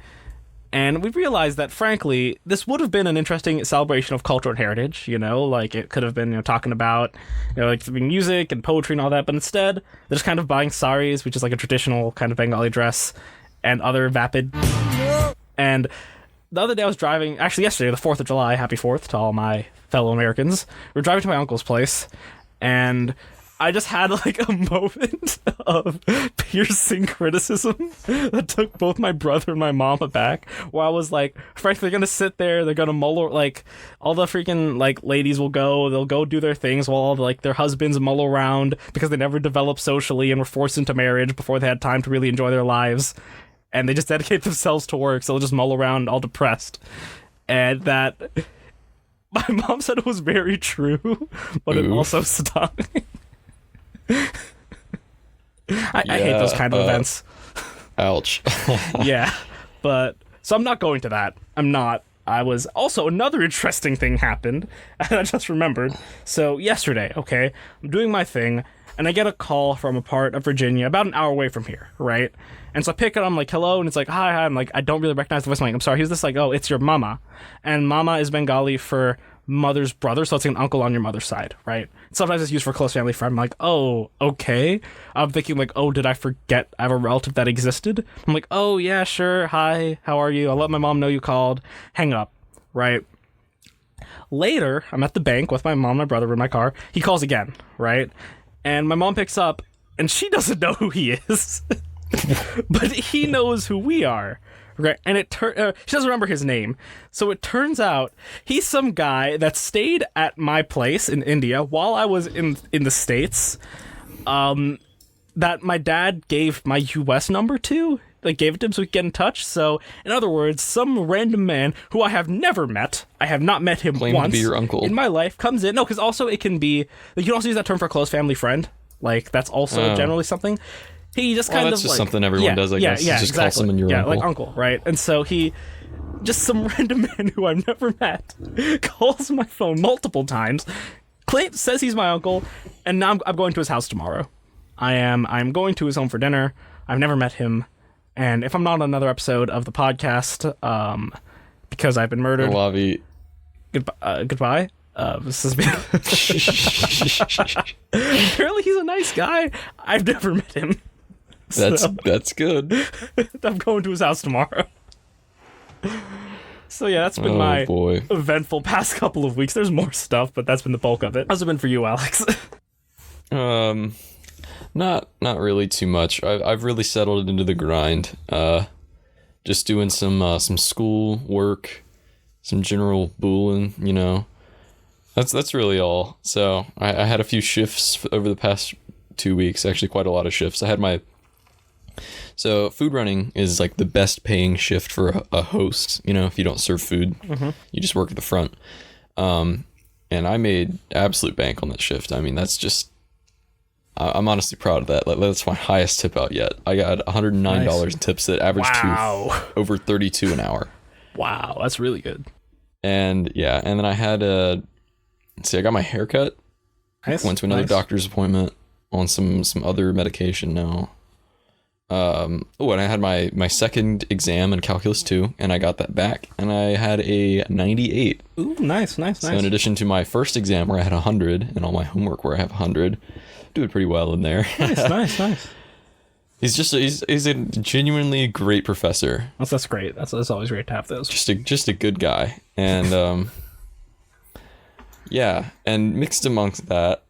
And we realized that, frankly, this would have been an interesting celebration of culture and heritage, it could have been, talking about, music and poetry and all that, but instead, they're just kind of buying saris, which is a traditional kind of Bengali dress, and other vapid. And the other day I was driving, actually yesterday, the 4th of July, happy 4th to all my fellow Americans, we were driving to my uncle's place, and I just had a moment of piercing criticism that took both my brother and my mom aback, where I was frankly, they're gonna sit there, they're gonna mull, all the freaking ladies they'll go do their things while all their husbands mull around because they never developed socially and were forced into marriage before they had time to really enjoy their lives, and they just dedicate themselves to work, so they'll just mull around all depressed. and that my mom said it was very true, but it also stung. I hate those kind of events. Ouch. Yeah, but so I'm not going to that. I'm not. I was also another interesting thing happened, and I just remembered. So yesterday, okay, I'm doing my thing, and I get a call from a part of Virginia about an hour away from here, right? And so I pick it up, I'm like, hello, and it's like, hi. I'm like, I don't really recognize the voice. I'm like, I'm sorry, who's this? Like, oh, it's your mama. And mama is Bengali for mother's brother, so it's like an uncle on your mother's side, right? Sometimes it's used for close family friend. I'm like, oh, okay. I'm thinking like, oh, did I forget I have a relative that existed? I'm like, oh, yeah, sure, hi, how are you? I'll let my mom know you called. Hang up, right? Later, I'm at the bank with my mom and my brother in my car. He calls again, right? And my mom picks up, and she doesn't know who he is. But he knows who we are. Right, and she doesn't remember his name. So it turns out he's some guy that stayed at my place in India while I was in the States. That my dad gave my US number to. Like, gave it to him so we could get in touch. So, in other words, some random man who I have never met, I have not met him Claimed once to be your uncle. in my life, comes in. No, because also it can be, like, you can also use that term for a close family friend. Like, that's also generally something. He just kind that's of just like, something everyone does, I guess. Yeah, just exactly. call someone your uncle. Yeah, like uncle, right? And so he, just some random man who I've never met, calls my phone multiple times, says he's my uncle, and now I'm going to his house tomorrow. I'm going to his home for dinner. I've never met him, and if I'm not on another episode of the podcast, because I've been murdered, goodbye. This has been. Apparently, he's a nice guy. I've never met him. That's good. I'm going to his house tomorrow. So yeah, that's been my eventful past couple of weeks. There's more stuff, but that's been the bulk of it. How's it been for you, Alex? Not really too much. I've really settled into the grind. Just doing some school work, some general booling, you know. That's really all. So I had a few shifts over the past 2 weeks. Actually, quite a lot of shifts. I had so food running is like the best paying shift for a host. You know, if you don't serve food, you just work at the front. And I made absolute bank on that shift. I mean, that's just, I'm honestly proud of that. That's my highest tip out yet. I got $109 in tips that averaged to over 32 an hour. Wow, that's really good. And yeah, and then I had I got my hair cut. Nice. Went to another doctor's appointment on some other medication now. And I had my second exam in Calculus 2, and I got that back, and I had a 98. Ooh, nice. So in addition to my first exam where I had 100, and all my homework where I have 100, doing pretty well in there. Nice. He's a genuinely great professor. That's great. That's always great to have those. Just a good guy, and yeah, and mixed amongst that,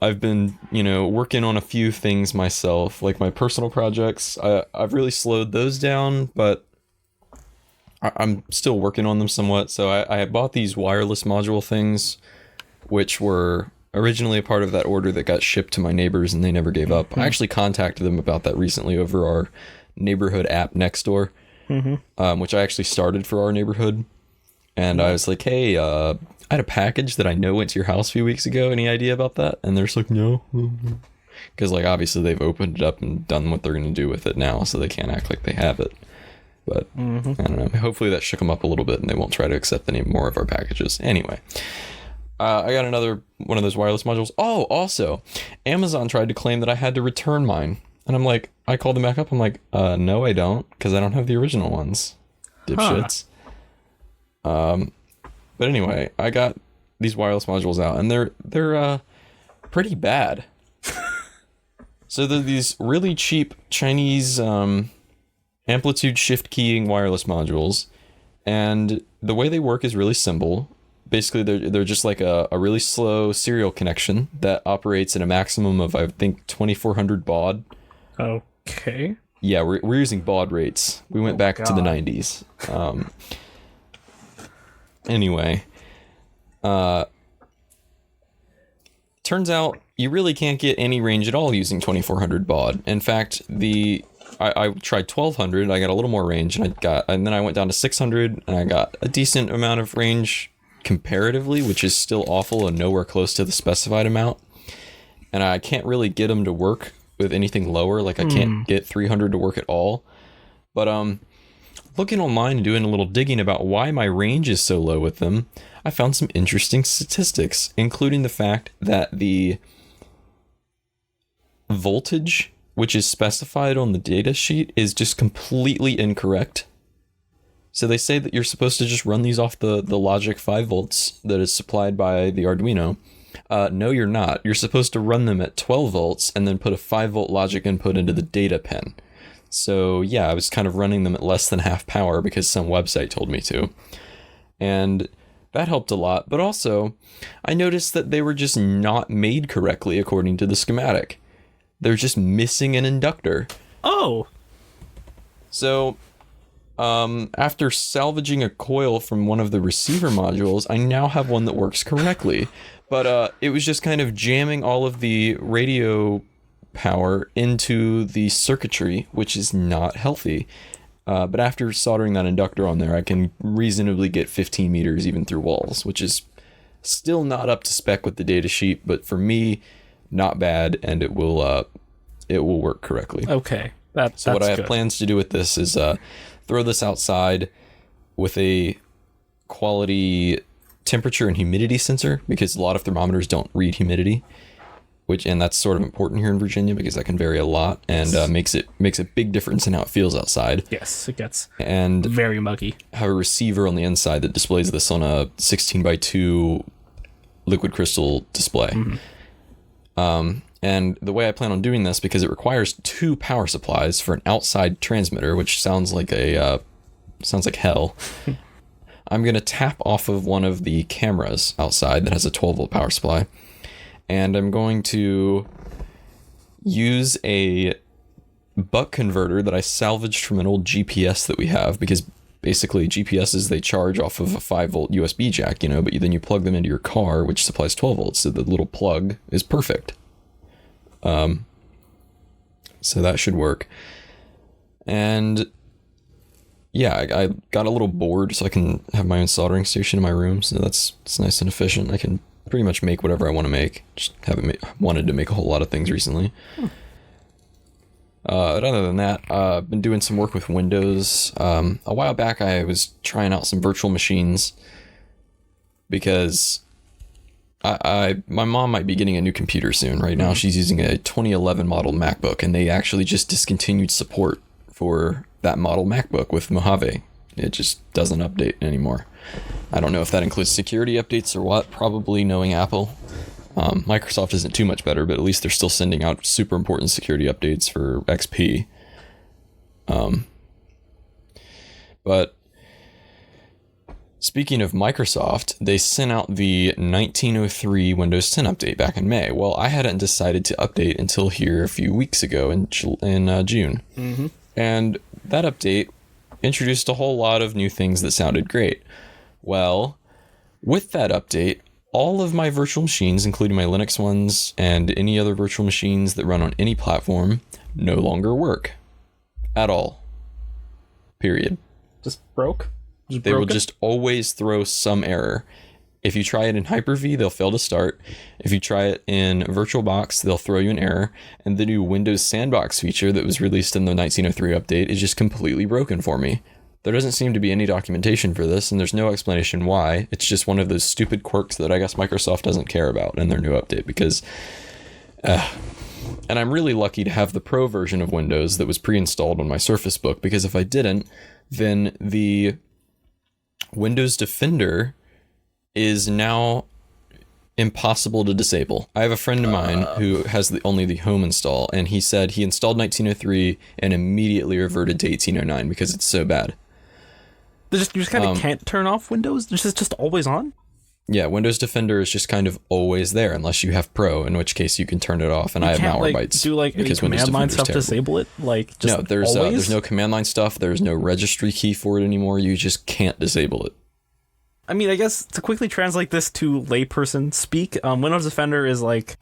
I've been, working on a few things myself, like my personal projects. I've really slowed those down, but I'm still working on them somewhat. So I bought these wireless module things, which were originally a part of that order that got shipped to my neighbors, and they never gave up. I actually contacted them about that recently over our neighborhood app Nextdoor, which I actually started for our neighborhood. And I was like, hey, I had a package that I know went to your house a few weeks ago. Any idea about that? And they're just like, no. Because, obviously they've opened it up and done what they're going to do with it now, so they can't act like they have it. But, I don't know. Hopefully that shook them up a little bit and they won't try to accept any more of our packages. Anyway, I got another one of those wireless modules. Oh, also, Amazon tried to claim that I had to return mine. And I'm like, I called them back up. I'm like, no, I don't, because I don't have the original ones. Dipshits. But anyway, I got these wireless modules out, and they're pretty bad. So they're these really cheap Chinese amplitude shift keying wireless modules, and the way they work is really simple. Basically, they're just like a really slow serial connection that operates at a maximum of, I think, 2400 baud. Okay. Yeah, we're using baud rates. We went back to the 90s. Anyway, turns out you really can't get any range at all using 2400 baud. In fact, the I tried 1200. I got a little more range, and then I went down to 600, and I got a decent amount of range comparatively, which is still awful and nowhere close to the specified amount. And I can't really get them to work with anything lower. Like I can't get 300 to work at all. But looking online and doing a little digging about why my range is so low with them, I found some interesting statistics, including the fact that the voltage which is specified on the data sheet is just completely incorrect. So they say that you're supposed to just run these off the logic 5 volts that is supplied by the Arduino. No, you're not. You're supposed to run them at 12 volts and then put a 5 volt logic input into the data pin. So yeah, I was kind of running them at less than half power because some website told me to. And that helped a lot. But also, I noticed that they were just not made correctly according to the schematic. They're just missing an inductor. Oh! So, after salvaging a coil from one of the receiver modules, I now have one that works correctly. But it was just kind of jamming all of the radio power into the circuitry, which is not healthy. But after soldering that inductor on there, I can reasonably get 15 meters even through walls, which is still not up to spec with the datasheet, but for me, not bad, and it will work correctly. Okay, so what I have plans to do with this is throw this outside with a quality temperature and humidity sensor, because a lot of thermometers don't read humidity, and that's sort of important here in Virginia because that can vary a lot and makes a big difference in how it feels outside. Yes, it gets and very muggy. Have a receiver on the inside that displays this on a 16:2 liquid crystal display. Mm-hmm. And the way I plan on doing this, because it requires 2 power supplies for an outside transmitter, which sounds like hell. I'm going to tap off of one of the cameras outside that has a 12 volt power supply. And I'm going to use a buck converter that I salvaged from an old GPS that we have, because basically GPSs, they charge off of a 5 volt USB jack, but then you plug them into your car, which supplies 12 volts. So the little plug is perfect. So that should work. And yeah, I got a little board so I can have my own soldering station in my room. So it's nice and efficient. I can pretty much make whatever I want to make. Just haven't wanted to make a whole lot of things recently. But other than that, I've been doing some work with Windows. A while back, I was trying out some virtual machines because my mom might be getting a new computer soon. Right now, she's using a 2011 model MacBook, and they actually just discontinued support for that model MacBook with Mojave. It just doesn't update anymore. I don't know if that includes security updates or what. Probably, knowing Apple. Microsoft isn't too much better, but at least they're still sending out super important security updates for XP. But speaking of Microsoft, they sent out the 1903 Windows 10 update back in May. Well, I hadn't decided to update until here a few weeks ago in June. Mm-hmm. And that update introduced a whole lot of new things that sounded great. Well, with that update, all of my virtual machines, including my Linux ones and any other virtual machines that run on any platform, no longer work. At all. Period. Just broke? They will just always throw some error. If you try it in Hyper-V, they'll fail to start. If you try it in VirtualBox, they'll throw you an error. And the new Windows Sandbox feature that was released in the 1903 update is just completely broken for me. There doesn't seem to be any documentation for this, and there's no explanation why. It's just one of those stupid quirks that I guess Microsoft doesn't care about in their new update, because... And I'm really lucky to have the Pro version of Windows that was pre-installed on my Surface Book, because if I didn't, then the Windows Defender is now impossible to disable. I have a friend of mine who has only the home install, and he said he installed 1903 and immediately reverted to 1809 because it's so bad. You just kind of can't turn off Windows? It's just always on? Yeah, Windows Defender is just kind of always there unless you have Pro, in which case you can turn it off. And I have Malwarebytes. Do any command line stuff to disable it? No, there's no command line stuff. There's no registry key for it anymore. You just can't disable it. I mean, I guess to quickly translate this to layperson speak, Windows Defender is like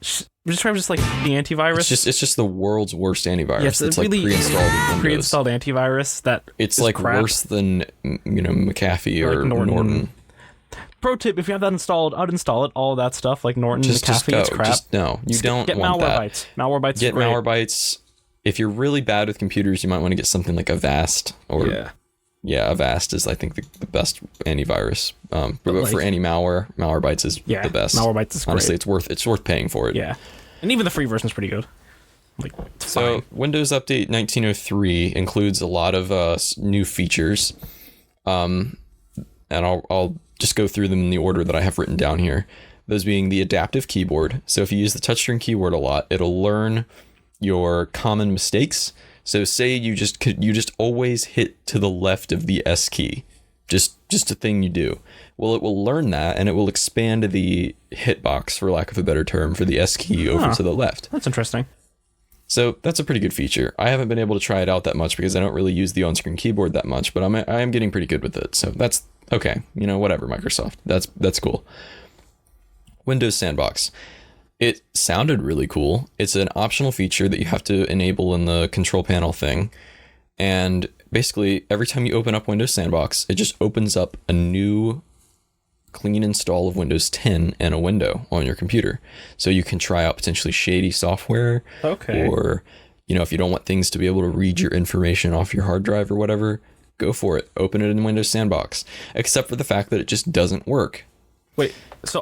describe just like the antivirus. It's just the world's worst antivirus. Yes, it's really like pre-installed Windows. Pre-installed antivirus that it's is like crap. worse than McAfee or like Norton. Pro tip: if you have that installed, uninstall it. All of that stuff like Norton, Just McAfee, go. it's crap. You don't get want that. Malwarebytes. Malwarebytes. Get Malwarebytes. If you're really bad with computers, you might want to get something like Avast or Avast is I think the best antivirus. But for any Malwarebytes is the best. Malwarebytes is great. Honestly, it's worth paying for it. Yeah, and even the free version is pretty good. Like so, Windows Update 1903 includes a lot of new features, and I'll just go through them in the order that I have written down here. Those being the adaptive keyboard. So if you use the touchscreen keyboard a lot, it'll learn your common mistakes. So say you just always hit to the left of the S key, just a thing you do. Well, it will learn that and it will expand the hitbox, for lack of a better term, for the S key over to the left. That's interesting. So that's a pretty good feature. I haven't been able to try it out that much because I don't really use the on-screen keyboard that much, but I am getting pretty good with it. So that's okay. Whatever, Microsoft. That's cool. Windows Sandbox. It sounded really cool. It's an optional feature that you have to enable in the control panel thing. And basically, every time you open up Windows Sandbox, it just opens up a new clean install of Windows 10 and a window on your computer. So you can try out potentially shady software. Okay. Or, if you don't want things to be able to read your information off your hard drive or whatever, go for it. Open it in Windows Sandbox. Except for the fact that it just doesn't work. Wait, so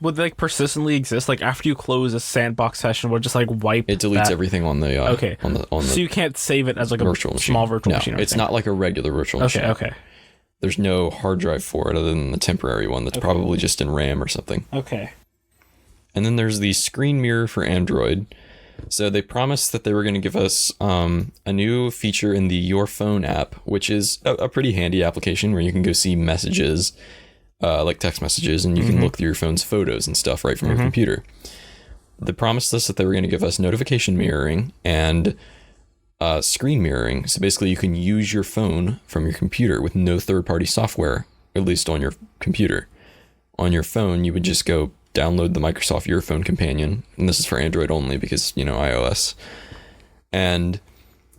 would they persistently exist? Like after you close a sandbox session, would it just wipe it deletes everything on the okay. on the so you can't save it as a virtual small virtual machine. No, it's not like a regular virtual machine. Okay. There's no hard drive for it other than the temporary one that's probably just in RAM or something. Okay. And then there's the screen mirror for Android. So they promised that they were going to give us a new feature in the Your Phone app, which is a pretty handy application where you can go see messages, like text messages, and you can look through your phone's photos and stuff right from your computer. They promised us that they were going to give us notification mirroring and screen mirroring. So basically you can use your phone from your computer with no third-party software, at least on your computer. On your phone, you would just go download the Microsoft Your Phone companion, and this is for Android only because, iOS. And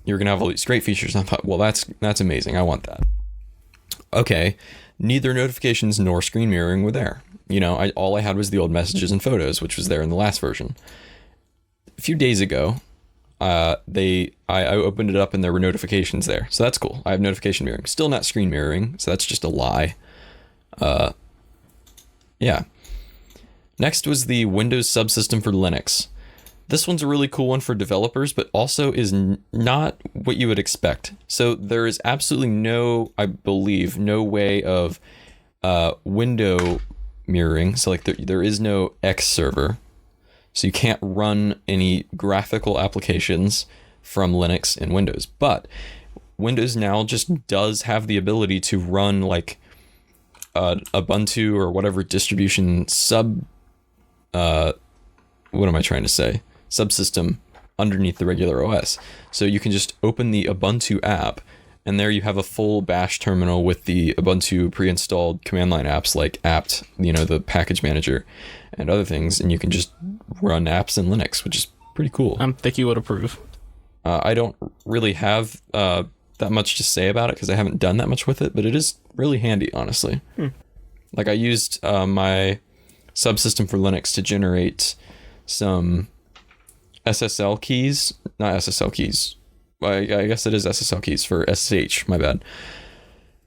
you're going to have all these great features. And I thought, well, that's amazing. I want that. Okay. Neither notifications nor screen mirroring were there. All I had was the old messages and photos, which was there in the last version. A few days ago, I opened it up and there were notifications there. So that's cool. I have notification mirroring. Still not screen mirroring, so that's just a lie. Yeah. Next was the Windows subsystem for Linux. This one's a really cool one for developers, but also is not what you would expect. So there is absolutely no way of window mirroring. So there is no X server. So you can't run any graphical applications from Linux in Windows. But Windows now just does have the ability to run Ubuntu or whatever distribution subsystem underneath the regular OS. So you can just open the Ubuntu app, and there you have a full bash terminal with the Ubuntu pre-installed command line apps like apt, the package manager and other things, and you can just run apps in Linux, which is pretty cool. I think you would approve. I don't really have that much to say about it because I haven't done that much with it, but it is really handy, honestly. I used my subsystem for Linux to generate some SSL keys, not SSL keys. I guess it is SSL keys for SSH, my bad.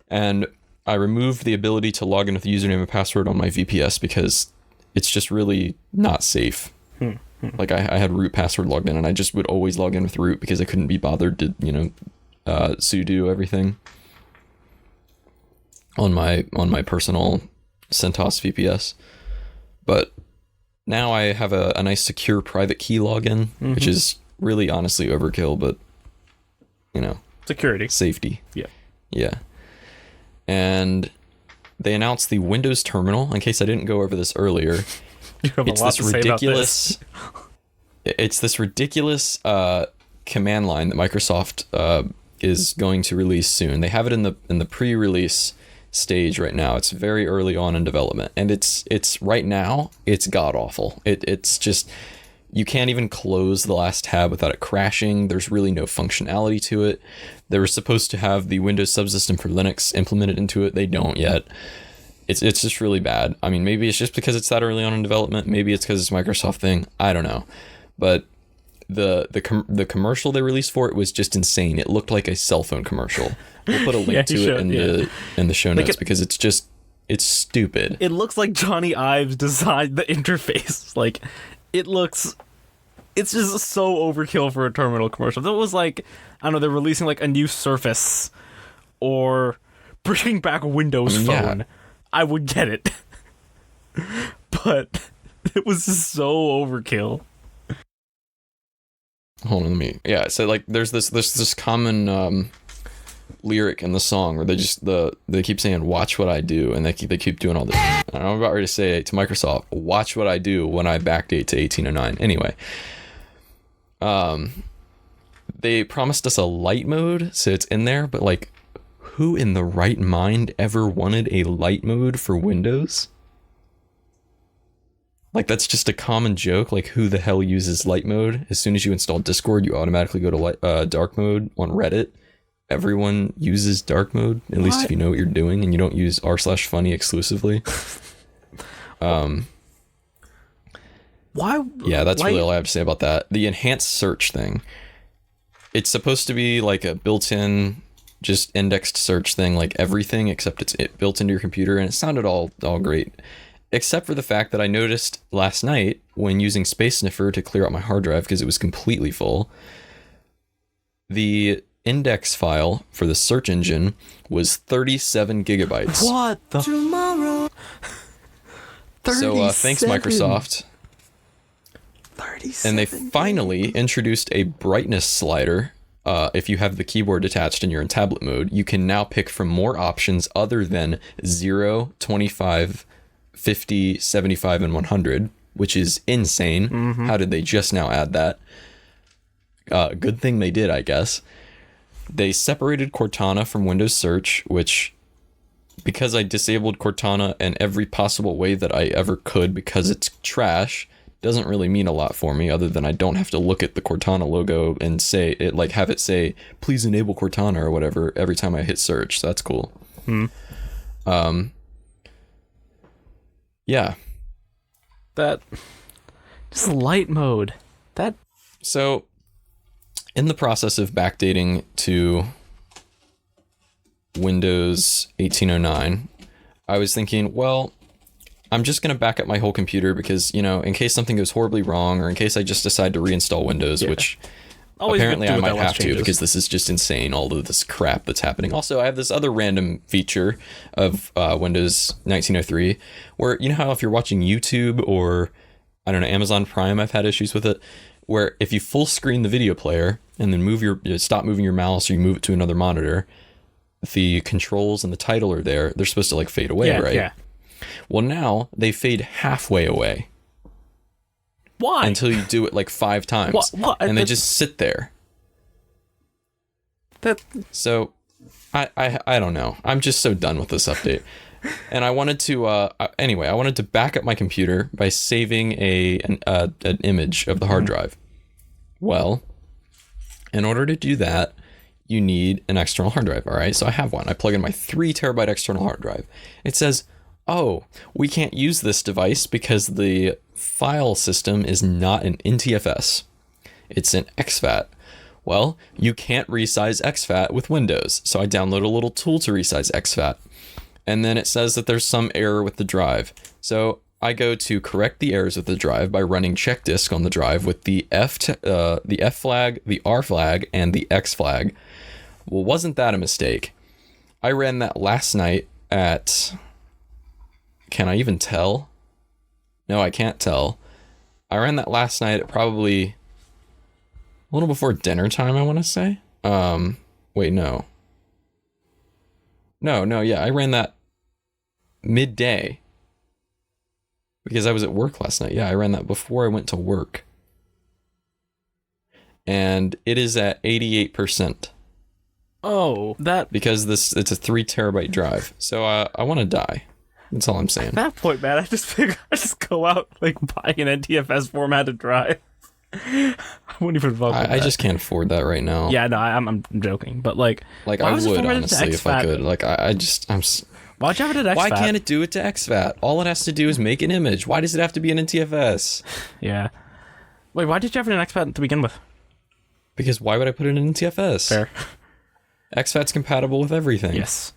And I removed the ability to log in with a username and password on my VPS because it's just really not safe. I had root password logged in, and I just would always log in with root because I couldn't be bothered to, sudo everything on my personal CentOS VPS. But now I have a nice secure private key login, which is really honestly overkill, but security, safety. Yeah. And they announced the Windows Terminal. In case I didn't go over this earlier, it's this ridiculous command line that Microsoft is going to release soon. They have it in the pre-release stage right now. It's very early on in development, and it's right now it's god awful. It's just You can't even close the last tab without it crashing. There's really no functionality to it. They were supposed to have the Windows subsystem for Linux implemented into it. They don't yet. It's just really bad. I mean, maybe it's just because it's that early on in development. Maybe it's because it's a Microsoft thing. I don't know. But the commercial they released for it was just insane. It looked like a cell phone commercial. We'll put a link to it in the show notes because it's stupid. It looks like Johnny Ives designed the interface. Like, it's just so overkill for a terminal commercial. That was like, I don't know, they're releasing like a new Surface or bringing back Windows Phone. Yeah. I would get it. But it was just so overkill. Hold on, so like there's this common lyric in the song where they keep saying "watch what I do," and they keep doing all this. And I'm about ready to say to Microsoft, "Watch what I do" when I backdate to 1809. Anyway, they promised us a light mode, so it's in there, but like, who in the right mind ever wanted a light mode for Windows? Like, that's just a common joke. Like, who the hell uses light mode? As soon as you install Discord, you automatically go to dark mode on Reddit. Everyone uses dark mode, at least if you know what you're doing and you don't use r/funny exclusively. Why? Yeah, that's really all I have to say about that. The enhanced search thing. It's supposed to be like a built-in, just indexed search thing, like everything, except it's built into your computer, and it sounded all great. Except for the fact that I noticed last night when using Space Sniffer to clear out my hard drive because it was completely full, the index file for the search engine was 37 gigabytes. What the? Tomorrow. So thanks, Microsoft. 37. And they finally introduced a brightness slider. If you have the keyboard detached and you're in tablet mode, you can now pick from more options other than 0, 25, 50, 75, and 100, which is insane. Mm-hmm. How did they just now add that? Good thing they did, I guess. They separated Cortana from Windows Search, which, because I disabled Cortana in every possible way that I ever could because it's trash, doesn't really mean a lot for me, other than I don't have to look at the Cortana logo and say it, like have it say, please enable Cortana or whatever every time I hit search. So that's cool. Yeah. That just light mode. That so in the process of backdating to Windows 1809, I was thinking, well, I'm just going to back up my whole computer because, you know, in case something goes horribly wrong or in case I just decide to reinstall Windows, which apparently I might have to because this is just insane, all of this crap that's happening. Also, I have this other random feature of Windows 1903 where, you know how if you're watching YouTube or, I don't know, Amazon Prime, I've had issues with it, where if you full screen the video player and then stop moving your mouse or you move it to another monitor, the controls and the title are there. They're supposed to like fade away, right? Yeah. Well, now they fade halfway away. Why? Until you do it like 5 times. What? And they just sit there. So, I don't know. I'm just so done with this update. And I wanted to, I wanted to back up my computer by saving an image of the hard drive. Well, in order to do that, you need an external hard drive, all right? So I have one. I plug in my 3 terabyte external hard drive. It says, oh, we can't use this device because the file system is not an NTFS. It's an exFAT. Well, you can't resize exFAT with Windows. So I download a little tool to resize exFAT. And then it says that there's some error with the drive. So I go to correct the errors with the drive by running check disk on the drive with the F flag, the R flag, and the X flag. Well, wasn't that a mistake? I ran that last night at... Can I even tell? No, I can't tell. I ran that last night at probably a little before dinner time, I want to say. Wait, no. No, yeah, I ran that midday. Because I was at work last night. Yeah, I ran that before I went to work. And it is at 88%. Oh, that... Because it's a 3 terabyte drive. So I want to die. That's all I'm saying. At that point, man, I just go out, like, buy an NTFS formatted drive. I wouldn't even vote. I just can't afford that right now. Yeah, no, I'm joking, but like I would honestly if I could. Like why'd you have it at XFAT? Why can't it do it to XFAT? All it has to do is make an image. Why does it have to be an NTFS? Yeah. Wait, why did you have it in XFAT to begin with? Because why would I put it in NTFS? Fair. XFAT's compatible with everything. Yes.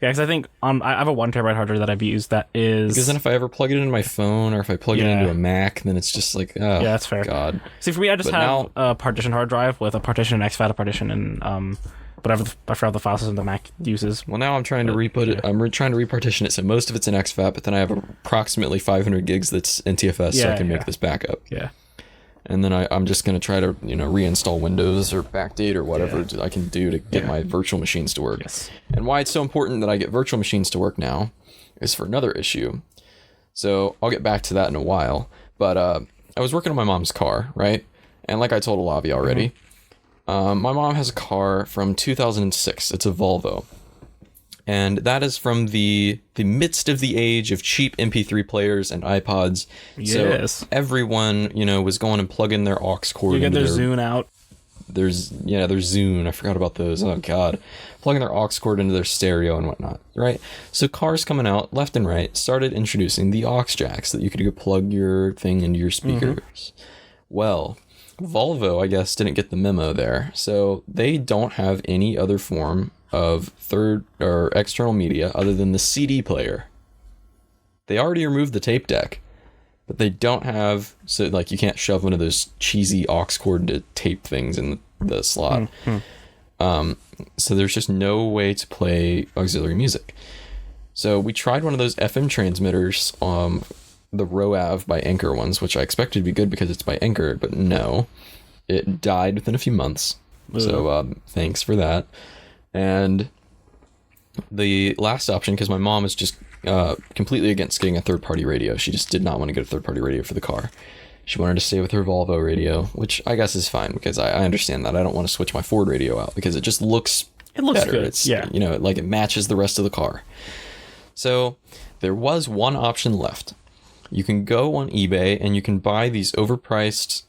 Yeah, because I think I have a 1 terabyte hard drive that I've used that is... Because then if I ever plug it into my phone or if I plug it into a Mac, then it's just like, oh, yeah, that's fair. God. See, for me, I just have a partition hard drive with a partition in XFAT, a partition in whatever I forgot the file system the Mac uses. Well, now I'm trying to I'm trying to repartition it, so most of it's in XFAT, but then I have approximately 500 gigs that's NTFS, so I can make this backup. Yeah. And then I'm just going to try to, reinstall Windows or backdate or whatever I can do to get my virtual machines to work. Yes. And why it's so important that I get virtual machines to work now is for another issue. So I'll get back to that in a while. But I was working on my mom's car, right? And like I told Olavi already, my mom has a car from 2006. It's a Volvo. And that is from the midst of the age of cheap MP3 players and iPods. Yes. So everyone, was going and plugging their aux cord. You get their Zune out. Their Zune. I forgot about those. Oh, God. Plugging their aux cord into their stereo and whatnot, right? So cars coming out left and right started introducing the aux jacks that you could go plug your thing into your speakers. Well, Volvo, I guess, didn't get the memo there. So they don't have any other form of third or external media other than the CD player. They already removed the tape deck, but they don't have, so like you can't shove one of those cheesy aux cord to tape things in the slot. So there's just no way to play auxiliary music. So we tried one of those FM transmitters, the ROAV by Anchor ones, which I expected to be good because it's by Anchor, but no, it died within a few months. So thanks for that. And the last option, because my mom is just completely against getting a third-party radio. She just did not want to get a third-party radio for the car. She wanted to stay with her Volvo radio, which I guess is fine because I understand that. I don't want to switch my Ford radio out because it just looks better. Good. It's like it matches the rest of the car. So there was one option left. You can go on eBay and you can buy these overpriced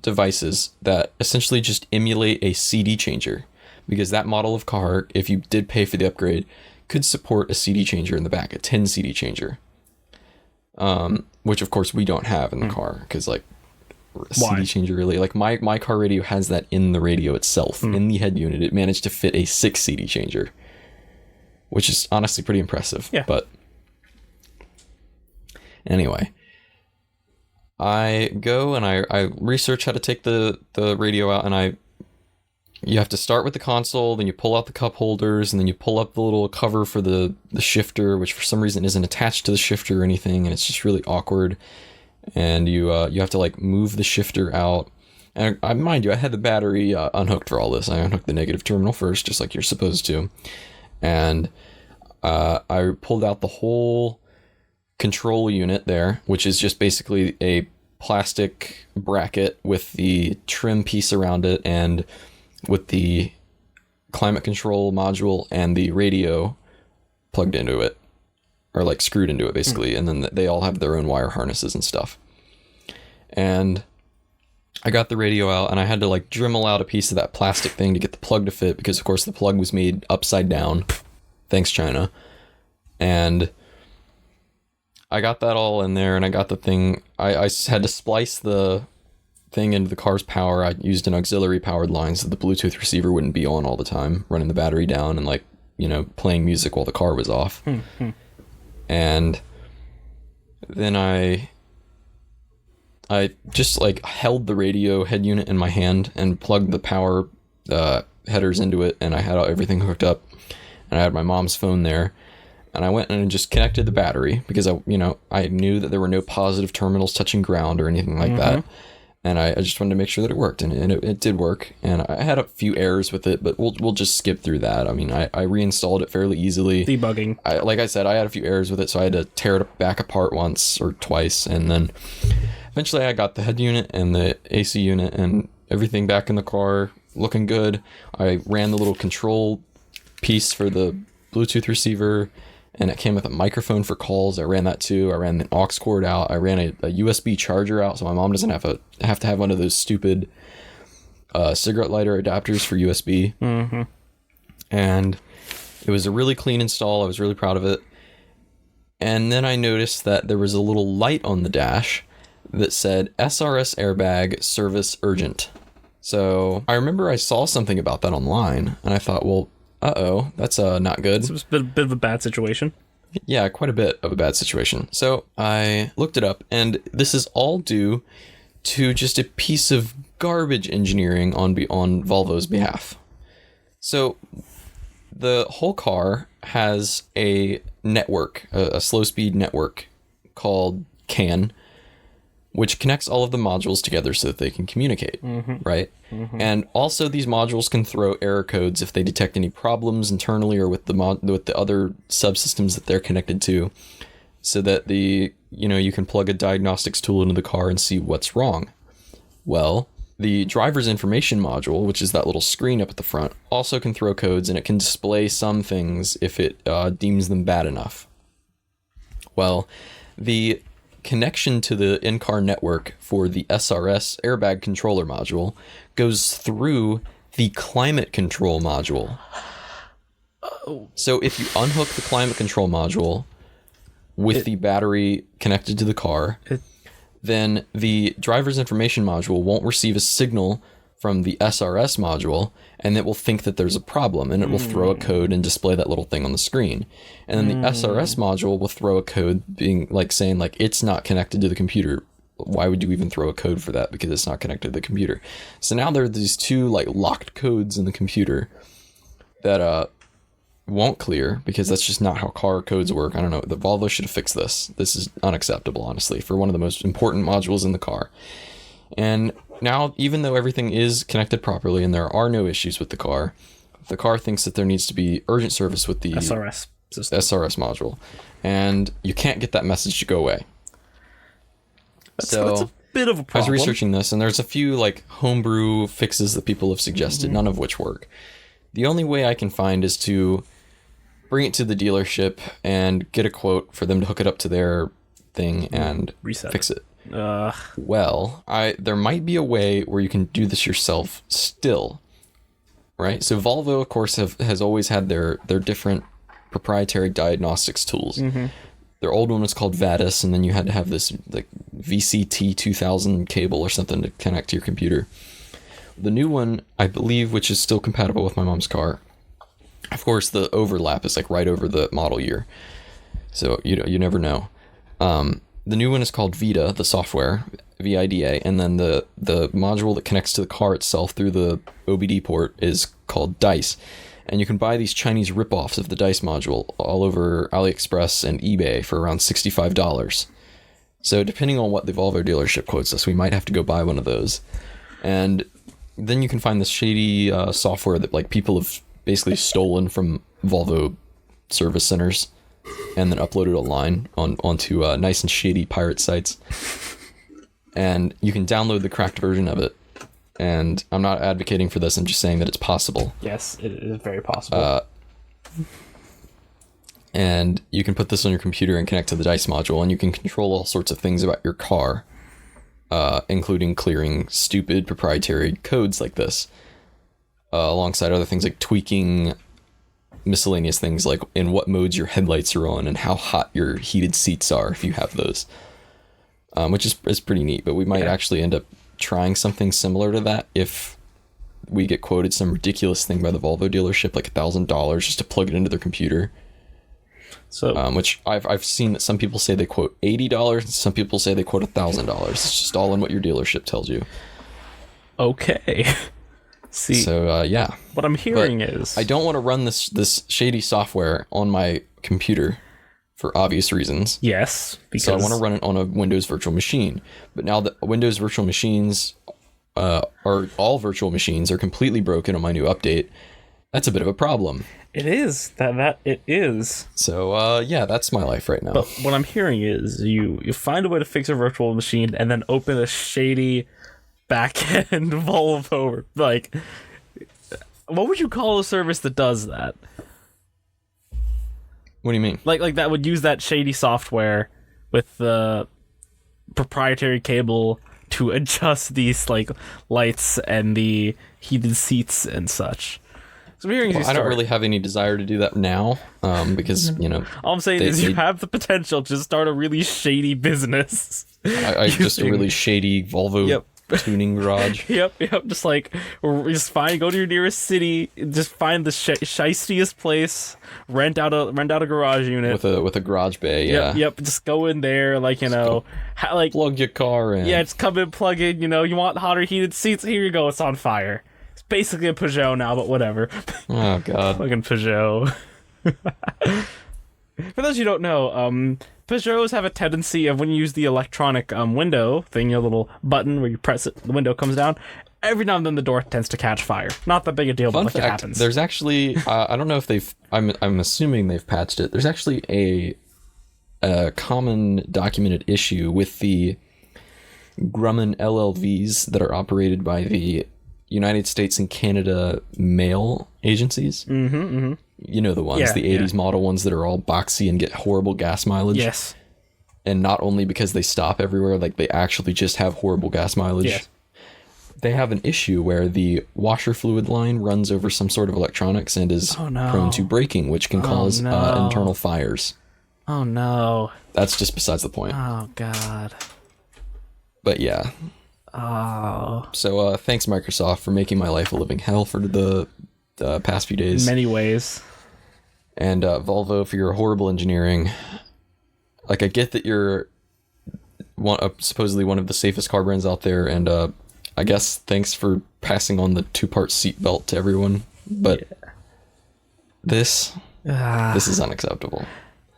devices that essentially just emulate a CD changer. Because that model of car, if you did pay for the upgrade, could support a CD changer in the back, a 10 CD changer. Which, of course, we don't have in the car. Because, a CD changer really... my car radio has that in the radio itself. In the head unit, it managed to fit a 6 CD changer. Which is honestly pretty impressive. Yeah. But anyway... I go and I research how to take the radio out, and you have to start with the console, then you pull out the cup holders, and then you pull up the little cover for the shifter, which for some reason isn't attached to the shifter or anything, and it's just really awkward. And you have to move the shifter out. And mind you, I had the battery unhooked for all this. I unhooked the negative terminal first, just like you're supposed to. And I pulled out the whole control unit there, which is just basically a plastic bracket with the trim piece around it and with the climate control module and the radio plugged into it, or screwed into it basically. And then they all have their own wire harnesses and stuff. And I got the radio out and I had to Dremel out a piece of that plastic thing to get the plug to fit, because of course the plug was made upside down. Thanks, China. And I got that all in there, and I got the thing. I had to splice the thing into the car's power. I used an auxiliary powered line so the Bluetooth receiver wouldn't be on all the time, running the battery down and playing music while the car was off. And then I just held the radio head unit in my hand and plugged the power headers into it, and I had everything hooked up, and I had my mom's phone there. And I went and just connected the battery because I knew that there were no positive terminals touching ground or anything like that. And I just wanted to make sure that it worked, and it did work. And I had a few errors with it, but we'll just skip through that. I mean, I reinstalled it fairly easily. Debugging. Like I said, I had a few errors with it, so I had to tear it back apart once or twice. And then eventually I got the head unit and the AC unit and everything back in the car looking good. I ran the little control piece for the Bluetooth receiver, and it came with a microphone for calls. I ran that too. I ran the aux cord out. I ran a USB charger out, so my mom doesn't have to have one of those stupid cigarette lighter adapters for USB. Mm-hmm. And it was a really clean install. I was really proud of it. And then I noticed that there was a little light on the dash that said SRS airbag service urgent. So I remember I saw something about that online, and I thought, well, that's not good. It's a bit of a bad situation. Yeah, quite a bit of a bad situation. So I looked it up, and this is all due to just a piece of garbage engineering on Volvo's behalf. So the whole car has a network, a slow-speed network called CAN, which connects all of the modules together so that they can communicate, right? Mm-hmm. And also these modules can throw error codes if they detect any problems internally or with the other subsystems that they're connected to, so that you can plug a diagnostics tool into the car and see what's wrong. Well, the driver's information module, which is that little screen up at the front, also can throw codes, and it can display some things if it deems them bad enough. Well, the connection to the in-car network for the SRS airbag controller module goes through the climate control module. So if you unhook the climate control module with the battery connected to the car, then the driver's information module won't receive a signal from the SRS module, and it will think that there's a problem, and it will throw a code and display that little thing on the screen. And then the SRS module will throw a code being saying it's not connected to the computer. Why would you even throw a code for that? Because it's not connected to the computer. So now there are these two locked codes in the computer that won't clear, because that's just not how car codes work. I don't know. The Volvo should have fixed this. This is unacceptable, honestly, for one of the most important modules in the car. And now, even though everything is connected properly and there are no issues with the car thinks that there needs to be urgent service with the SRS system. SRS module, and you can't get that message to go away. That's a bit of a problem. I was researching this, and there's a few homebrew fixes that people have suggested, none of which work. The only way I can find is to bring it to the dealership and get a quote for them to hook it up to their thing and fix it. Well, there might be a way where you can do this yourself still, right? So Volvo, of course, has always had their different proprietary diagnostics tools. Mm-hmm. Their old one was called Vadis, and then you had to have this VCT 2000 cable or something to connect to your computer. The new one, I believe, which is still compatible with my mom's car, of course, the overlap is right over the model year, so you never know. The new one is called Vida, the software, VIDA, and then the module that connects to the car itself through the OBD port is called DICE. And you can buy these Chinese ripoffs of the DICE module all over AliExpress and eBay for around $65. So depending on what the Volvo dealership quotes us, we might have to go buy one of those. And then you can find this shady software that people have basically stolen from Volvo service centers and then upload it online onto nice and shady pirate sites. And you can download the cracked version of it. And I'm not advocating for this, I'm just saying that it's possible. Yes, it is very possible. And you can put this on your computer and connect to the DICE module, and you can control all sorts of things about your car, including clearing stupid proprietary codes like this, alongside other things like tweaking miscellaneous things like in what modes your headlights are on and how hot your heated seats are if you have those, which is pretty neat. But we might actually end up trying something similar to that if we get quoted some ridiculous thing by the Volvo dealership, like $1,000 just to plug it into their computer. So, which I've seen that some people say they quote $80, and some people say they quote $1,000. It's just all in what your dealership tells you. Okay. See, so yeah. What I'm hearing is I don't want to run this shady software on my computer for obvious reasons. Yes, because so I want to run it on a Windows virtual machine. But now that Windows virtual machines or all virtual machines are completely broken on my new update, that's a bit of a problem. It is that it is. So yeah, that's my life right now. But what I'm hearing is you find a way to fix a virtual machine and then open a shady back-end Volvo. What would you call a service that does that? What do you mean? Like that would use that shady software with the proprietary cable to adjust these like lights and the heated seats and such. So I don't really have any desire to do that now, because all I'm saying is you have the potential to start a really shady business. I just a really shady Volvo tuning garage. Yep. Just go to your nearest city, just find the shystiest place, rent out a garage unit with a garage bay. Yeah. Yep. Just go in there, plug your car in. Yeah, just come in, plug in. You want hotter heated seats? Here you go. It's on fire. It's basically a Peugeot now, but whatever. Oh god. Fucking Peugeot. For those who don't know, Peugeots have a tendency of when you use the electronic window thing, your little button where you press it, the window comes down. Every now and then the door tends to catch fire. Not that big a deal, but it happens. There's actually, I don't know if they've. I'm assuming they've patched it. There's actually a common documented issue with the Grumman LLVs that are operated by the United States and Canada mail agencies. Mm-hmm. You know the ones, the 80s model ones that are all boxy and get horrible gas mileage. Yes. And not only because they stop everywhere, like they actually just have horrible gas mileage. Yes. They have an issue where the washer fluid line runs over some sort of electronics and is prone to breaking, which can cause internal fires. Oh no. That's just besides the point. Oh god. But yeah. Oh. So thanks Microsoft for making my life a living hell for the past few days. In many ways. And Volvo for your horrible engineering. Like, I get that you're supposedly one of the safest car brands out there, and I guess thanks for passing on the 2-part seatbelt to everyone. But this is unacceptable.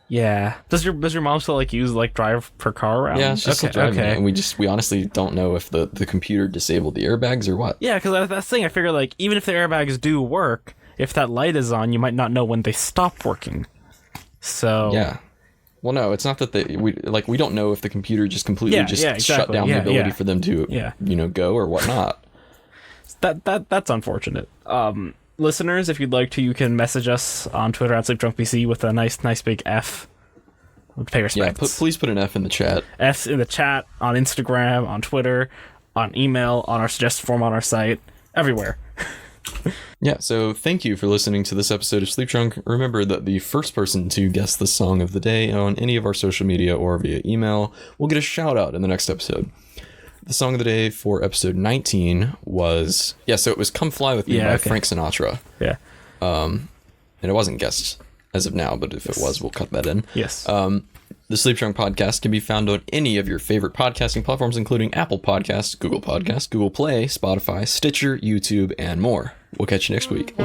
Yeah. Does your mom still drive her car around? Yeah, she's still driving it, and we honestly don't know if the computer disabled the airbags or what. Yeah, because that's the thing. I figure even if the airbags do work, if that light is on, you might not know when they stop working. So yeah. Well, no, it's not that we don't know if the computer just completely shut down the ability for them to go or whatnot. That's unfortunate. Listeners, if you'd like to, you can message us on Twitter at SleepDrunkPC with a nice big F. Pay respects. Yeah, please put an F in the chat. F's in the chat, on Instagram, on Twitter, on email, on our suggestion form on our site, everywhere. Yeah, so thank you for listening to this episode of Sleep Drunk. Remember that the first person to guess the song of the day on any of our social media or via email will get a shout out in the next episode. The song of the day for episode 19 was, so it was Come Fly With Me by Frank Sinatra. Yeah. And it wasn't guessed as of now, but if it was, we'll cut that in. Yes. The Sleep Drunk podcast can be found on any of your favorite podcasting platforms, including Apple Podcasts, Google Podcasts, Google Play, Spotify, Stitcher, YouTube, and more. We'll catch you next week.